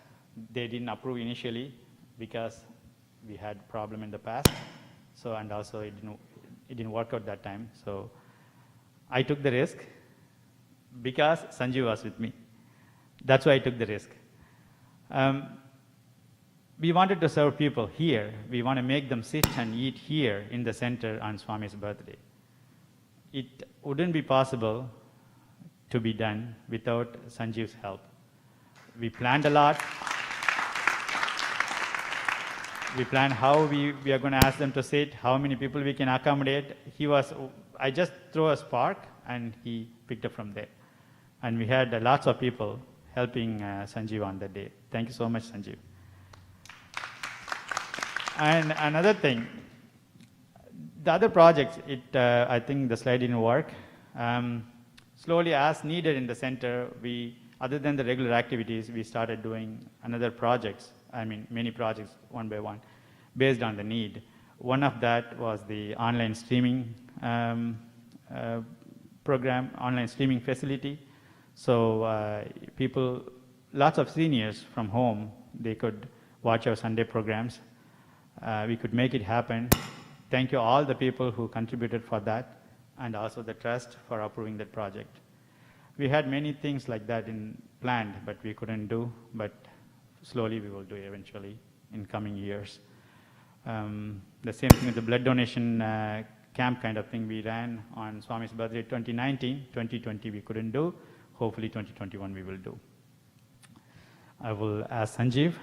[SPEAKER 18] They didn't approve initially because we had problem in the past. So, and also it didn't work out that time. So I took the risk because Sanjeev was with me. That's why I took the risk. We wanted to serve people here. We want to make them sit and eat here in the center on Swami's birthday. It wouldn't be possible to be done without Sanjeev's help. We planned a lot. We planned how we are going to ask them to sit, how many people we can accommodate. I just threw a spark and he picked up from there. And we had lots of people helping Sanjeev on that day. Thank you so much, Sanjeev. And another thing, the other projects, I think the slide didn't work. Slowly, as needed in the center, other than the regular activities, we started doing another projects. Many projects one by one, based on the need. One of that was the online streaming program, online streaming facility. So lots of seniors from home, they could watch our Sunday programs. We could make it happen. Thank you all the people who contributed for that, and also the trust for approving that project. We had many things like that planned, but we couldn't do, but slowly we will do eventually in coming years. The same thing with the blood donation camp kind of thing we ran on Swami's birthday 2019. 2020 we couldn't do. Hopefully 2021 we will do. I will ask Sanjeev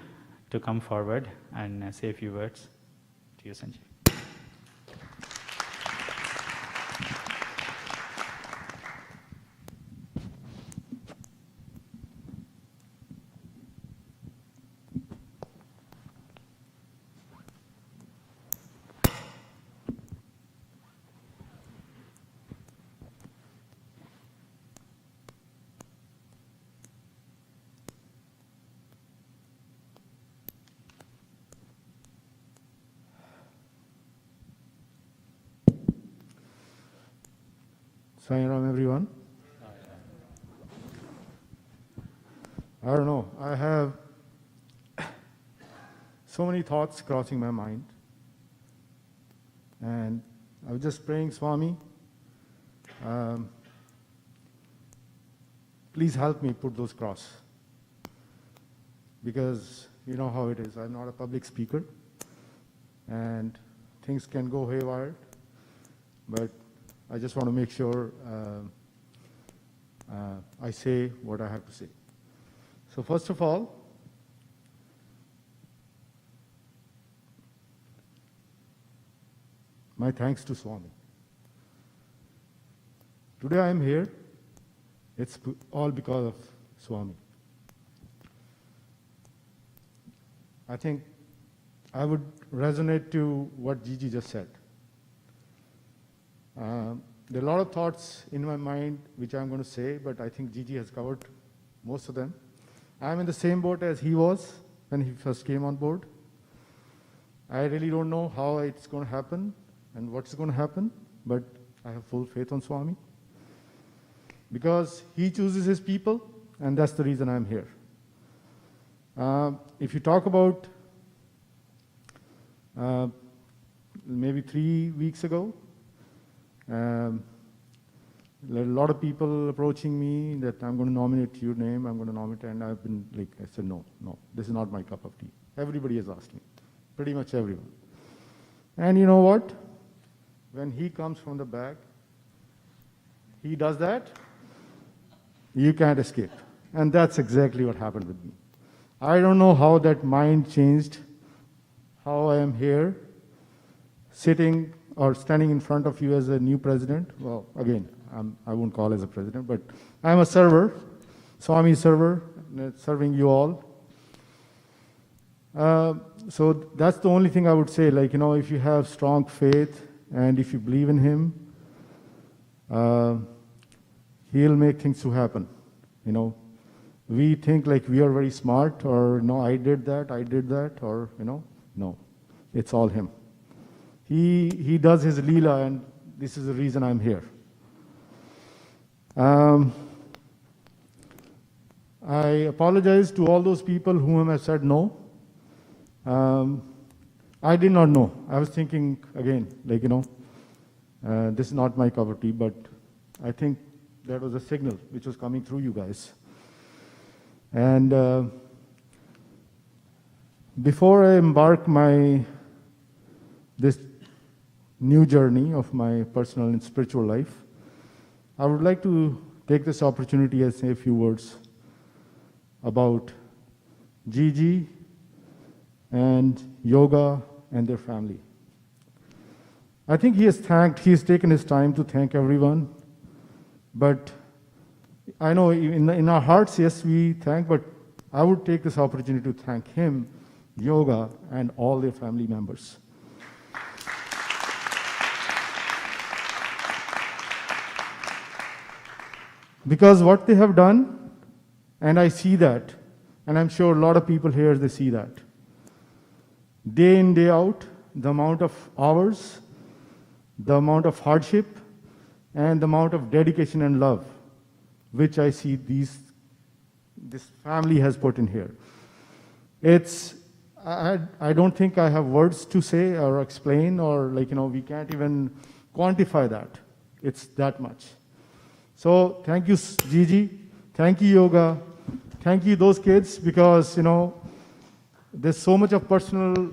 [SPEAKER 18] to come forward and say a few words to you, Sanjeev.
[SPEAKER 19] Sairam, everyone. I don't know, I have so many thoughts crossing my mind. And I was just praying, Swami, please help me put those across. Because you know how it is, I'm not a public speaker, and things can go haywire, but I just want to make sure I say what I have to say. So first of all, my thanks to Swami. Today I am here. It's all because of Swami. I think I would resonate to what Gigi just said. There are a lot of thoughts in my mind which I'm going to say, but I think Gigi has covered most of them. I'm in the same boat as he was when he first came on board. I really don't know how it's going to happen and what's going to happen, but I have full faith on Swami. Because he chooses his people, and that's the reason I'm here. If you talk about maybe 3 weeks ago, a lot of people approaching me that I'm going to nominate your name, I'm going to nominate, and I've been like, I said, no, this is not my cup of tea. Everybody has asked me, pretty much everyone. And you know what? When he comes from the back, he does that, you can't escape. And that's exactly what happened with me. I don't know how that mind changed, how I am here, sitting or standing in front of you as a new president. Well, again, I won't call as a president, but I'm a server, Swami server, serving you all. So that's the only thing I would say, like, if you have strong faith and if you believe in him, he'll make things to happen. We think like we are very smart, or no, I did that, or no, it's all him. He does his leela, and this is the reason I'm here. I apologize to all those people whom have said no. I did not know. I was thinking again, like, this is not my cup of tea, but I think that was a signal which was coming through you guys. And before I embark this new journey of my personal and spiritual life, I would like to take this opportunity and say a few words about Gigi and yoga and their family. I think he has taken his time to thank everyone, but I know in our hearts, yes, we thank, but I would take this opportunity to thank him, yoga, and all their family members. Because what they have done, and I see that, and I'm sure a lot of people here, they see that. Day in, day out, the amount of hours, the amount of hardship, and the amount of dedication and love which I see this family has put in here. I don't think I have words to say or explain, or we can't even quantify that. It's that much. So thank you, Gigi. Thank you, yoga. Thank you, those kids, because, there's so much of personal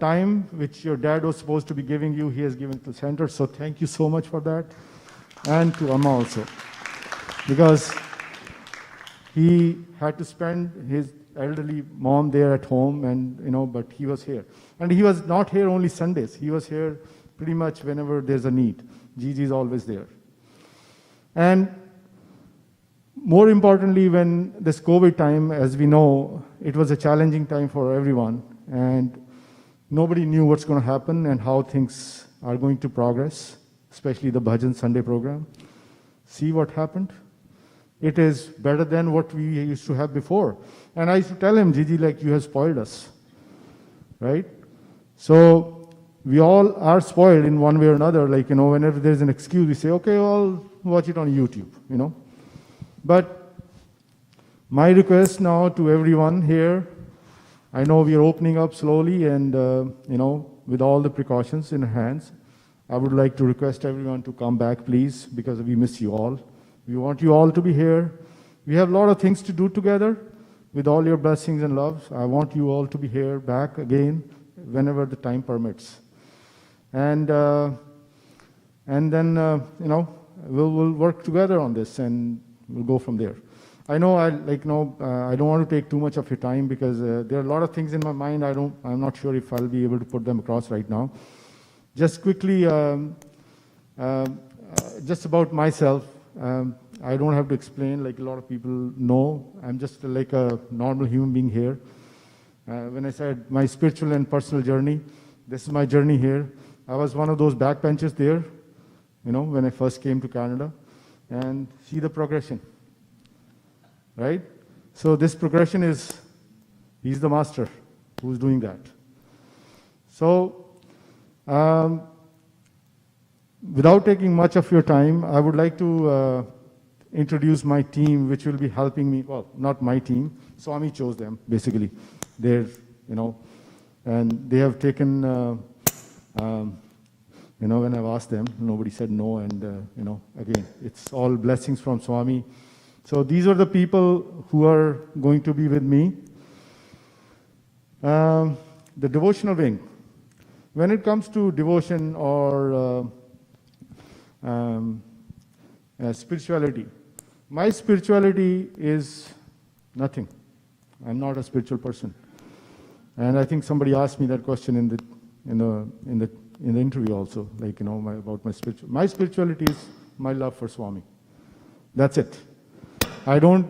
[SPEAKER 19] time which your dad was supposed to be giving you, he has given to the center. So thank you so much for that. And to Amma also. Because he had to spend his elderly mom there at home, and but he was here. And he was not here only Sundays. He was here pretty much whenever there's a need. Gigi is always there. And more importantly, when this COVID time, as we know, it was a challenging time for everyone, and nobody knew what's going to happen and how things are going to progress, especially the Bhajan Sunday program. See what happened? It is better than what we used to have before. And I used to tell him, Gigi, you have spoiled us, right? So we all are spoiled in one way or another. Whenever there's an excuse, we say, okay, I'll watch it on YouTube, But my request now to everyone here, I know we are opening up slowly and, with all the precautions in hands, I would like to request everyone to come back, please, because we miss you all. We want you all to be here. We have a lot of things to do together with all your blessings and love. I want you all to be here back again whenever the time permits. And then, we'll work together on this and we'll go from there. I know I don't want to take too much of your time because there are a lot of things in my mind. I'm not sure if I'll be able to put them across right now. Just quickly, just about myself. I don't have to explain, like a lot of people know. I'm just like a normal human being here. When I said my spiritual and personal journey, this is my journey here. I was one of those backbenchers there, when I first came to Canada, and see the progression, right? So this progression is, he's the master who's doing that. So, without taking much of your time, I would like to introduce my team, which will be helping me. Well, not my team. Swami chose them, basically. They're, and they have taken, when I've asked them, nobody said no. And, again, it's all blessings from Swami. So these are the people who are going to be with me. The devotional wing. When it comes to devotion or spirituality, my spirituality is nothing. I'm not a spiritual person, and I think somebody asked me that question in the interview also, like about my spiritual. My spirituality is my love for Swami. That's it. I don't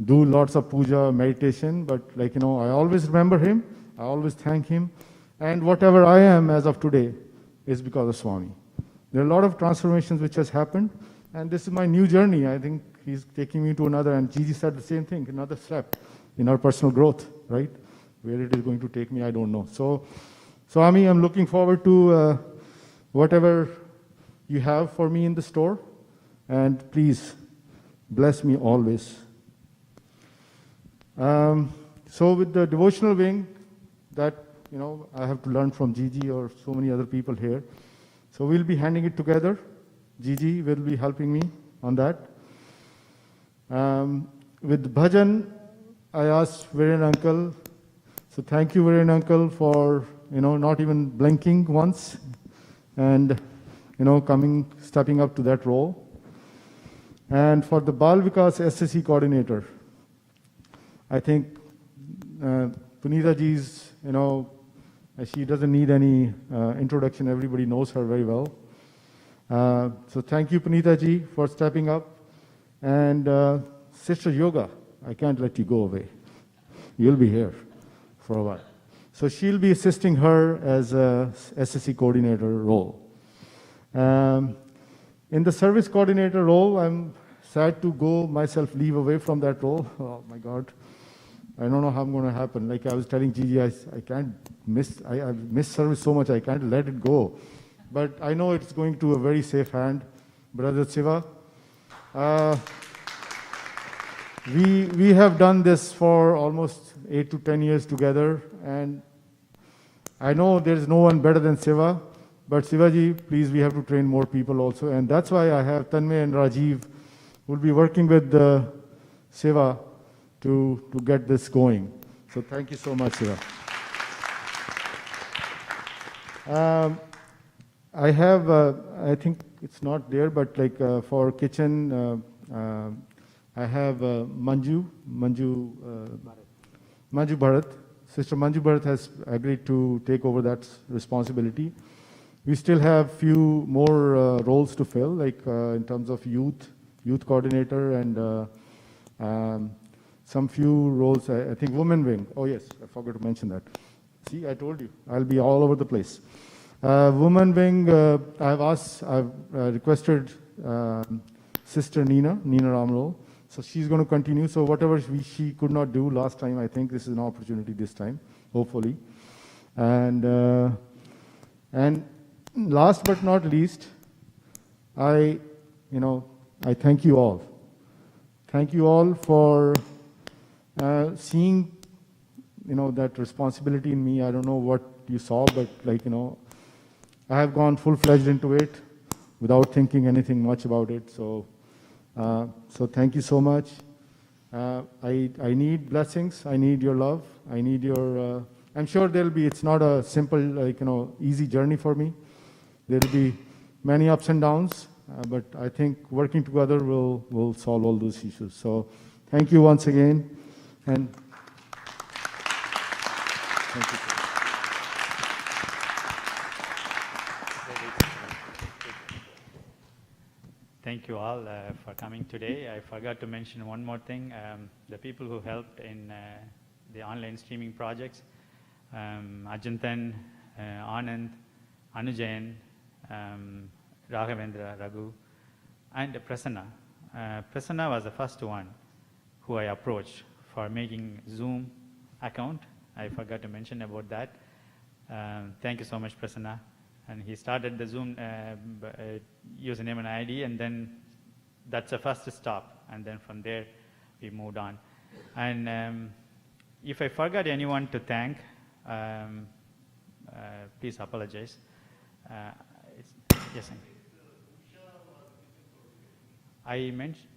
[SPEAKER 19] do lots of puja, meditation, but I always remember him. I always thank him, and whatever I am as of today is because of Swami. There are a lot of transformations which has happened, and this is my new journey. I think he's taking me to another, and Gigi said the same thing, another step in our personal growth, right? Where it is going to take me, I don't know. So, Swami, I'm looking forward to whatever you have for me in the store, and please bless me always. So with the devotional wing, that I have to learn from Gigi or so many other people here. So we'll be handing it together. Gigi will be helping me on that. With bhajan, I asked Viren uncle. So thank you, Viren uncle, for not even blinking once, and stepping up to that role. And for the Bal Vikas SSC coordinator, I think Punita ji's, she doesn't need any introduction. Everybody knows her very well. So thank you, Punita ji, for stepping up. And Sister Yoga, I can't let you go away. You'll be here for a while. So she'll be assisting her as a SSC coordinator role. In the service coordinator role, I'm sad to go myself leave away from that role. Oh my God. I don't know how I'm going to happen. Like I was telling Gigi, I can't miss, I miss service so much, I can't let it go. But I know it's going to a very safe hand. Brother Siva, we have done this for almost 8 to 10 years together, and I know there's no one better than Siva, but Sivaji, please, we have to train more people also, and that's why I have Tanmay and Rajiv who will be working with Siva to get this going. So thank you so much, Siva. I have, I think it's not there, but for kitchen, I have Manju Bharat. Sister Manju Bharat has agreed to take over that responsibility. We still have few more roles to fill, in terms of youth coordinator, and some few roles, I think women wing. Oh yes, I forgot to mention that. See, I told you, I'll be all over the place. Women wing, I've requested Sister Nina Ramrol. So she's going to continue. So whatever she could not do last time, I think this is an opportunity this time, hopefully. And last but not least, I thank you all. Thank you all for seeing, that responsibility in me. I don't know what you saw, but I have gone full-fledged into it without thinking anything much about it. So thank you so much. I need blessings. I need your love. I need your. I'm sure it's not a simple, easy journey for me. There will be many ups and downs, but I think working together will solve all those issues. So thank you once again, and thank you.
[SPEAKER 18] Thank you all for coming today. I forgot to mention one more thing. The people who helped in the online streaming projects, Ajantan, Anand, Anujayan, Raghavendra, Raghu, and Prasanna. Prasanna was the first one who I approached for making Zoom account. I forgot to mention about that. Thank you so much, Prasanna. And he started the Zoom username and ID, and then that's the first stop. And then from there, we moved on. And if I forgot anyone to thank, please apologize. Yes, I mentioned.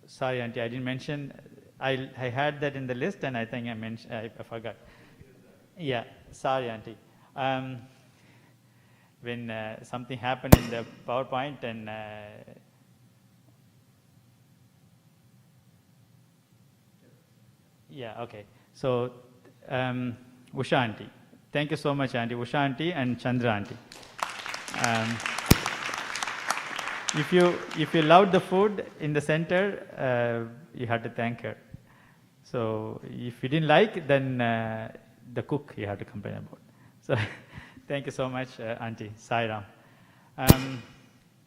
[SPEAKER 18] Sorry, Auntie, I didn't mention. I had that in the list, and I think I mentioned. I forgot. Yeah, sorry, Auntie. When something happened in the PowerPoint, and yeah, okay. So, Usha Auntie, thank you so much, Auntie. Usha Auntie and Chandra Auntie. If you loved the food in the center, you had to thank her. So if you didn't like, then the cook you have to complain about. So thank you so much, Auntie Sairam.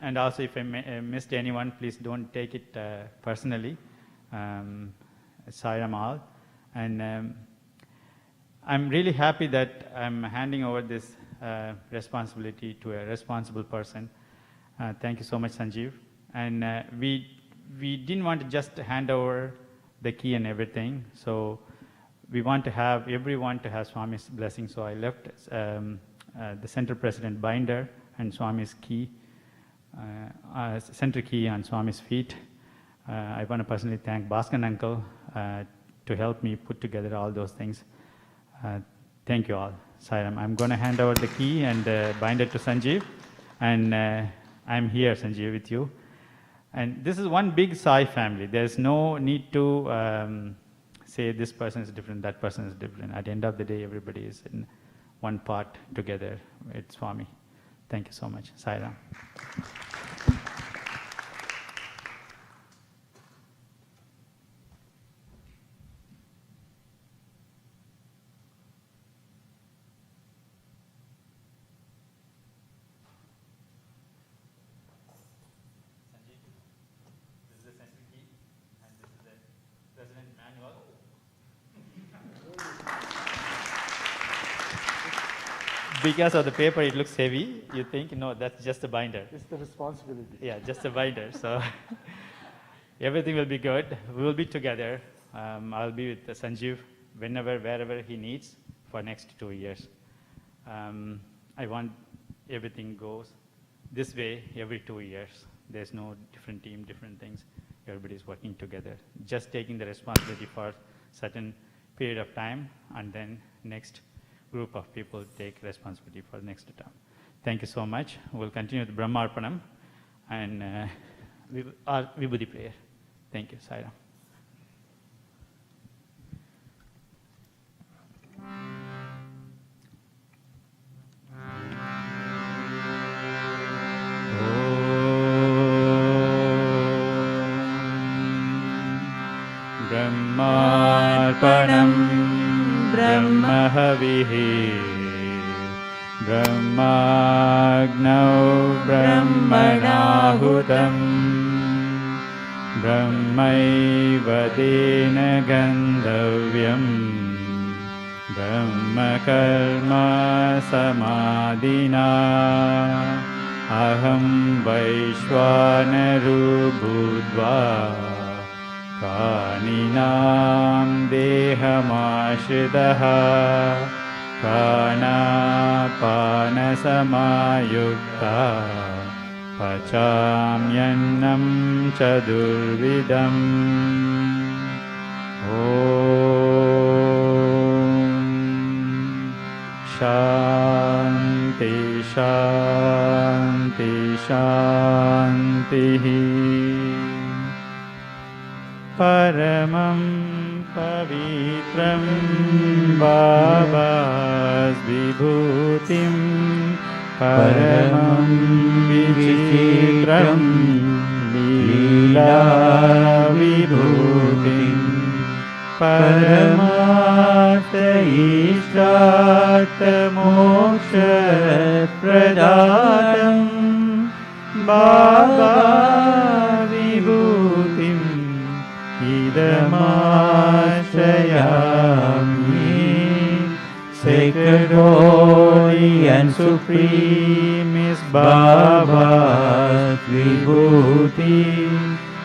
[SPEAKER 18] And also, if I missed anyone, please don't take it personally. Sairam all. And I'm really happy that I'm handing over this responsibility to a responsible person. Thank you so much, Sanjeev. And we didn't want to just hand over the key and everything. So we want to have everyone to have Swami's blessing. So I left the center president binder and Swami's key, center key on Swami's feet. I want to personally thank Bhaskan uncle to help me put together all those things. Thank you all. Sairam, I'm going to hand over the key and binder to Sanjeev. And I'm here, Sanjeev, with you. And this is one big Sai family. There's no need to say this person is different, that person is different. At the end of the day, everybody is in one part together. It's Swami. Thank you so much. Sai Ram. Because of the paper, it looks heavy. You think, no, that's just a binder.
[SPEAKER 19] It's the responsibility.
[SPEAKER 18] Yeah, just a binder. So everything will be good. We will be together. I'll be with Sanjeev whenever, wherever he needs for next 2 years. I want everything goes this way every 2 years. There's no different team, different things. Everybody's working together. Just taking the responsibility for certain period of time, and then next group of people take responsibility for the next term. Thank you so much. We'll continue with Brahmarpanam and Vibhuti prayer. Thank you, Sai Ram.
[SPEAKER 1] Brahmarpanam Brahmahaviः Brahmagnau Brahmanahutam Brahmaivadena Gandhavyam Brahmakarma Samadhina Aham Vaishwanaru Bhudva Kaninam Dehamashridaha Pranapanasamaayukta Pachamyannam Chadurvidam Om Shanti Shanti Shanti Paramam Pavitram Babas Vibhutim Paramam Vichitram लीला विभूतिं परमार्थ इष्टार्थ मोक्ष प्रदातं बाबा विभूतिम् idamaśrayami. Sacred, holy and supreme is Baba's Vibhuti,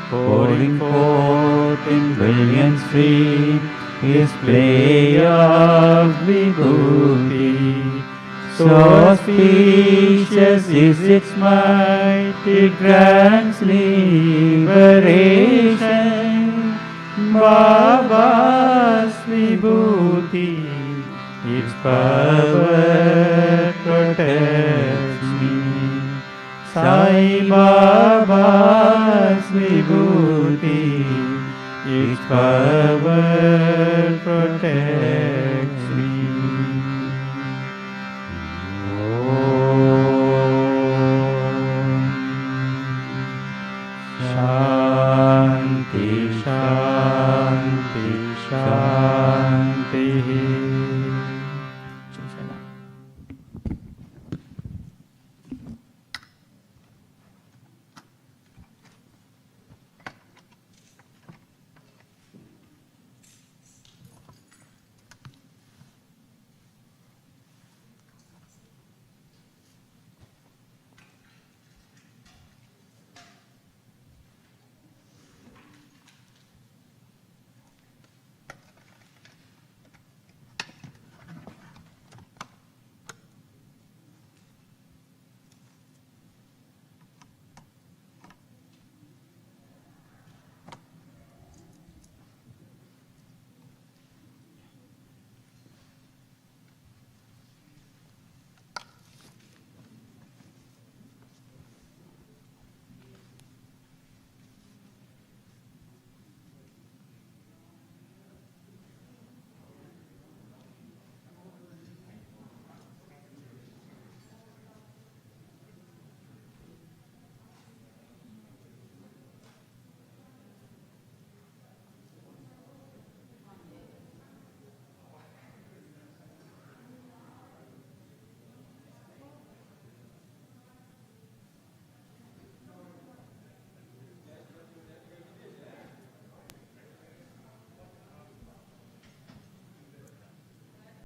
[SPEAKER 1] pouring forth in brilliant stream his play of Vibhuti. So auspicious is its might, it grants liberation. Baba's Vibhuti, its power protects me. Sai Baba's Vibhuti, its power protects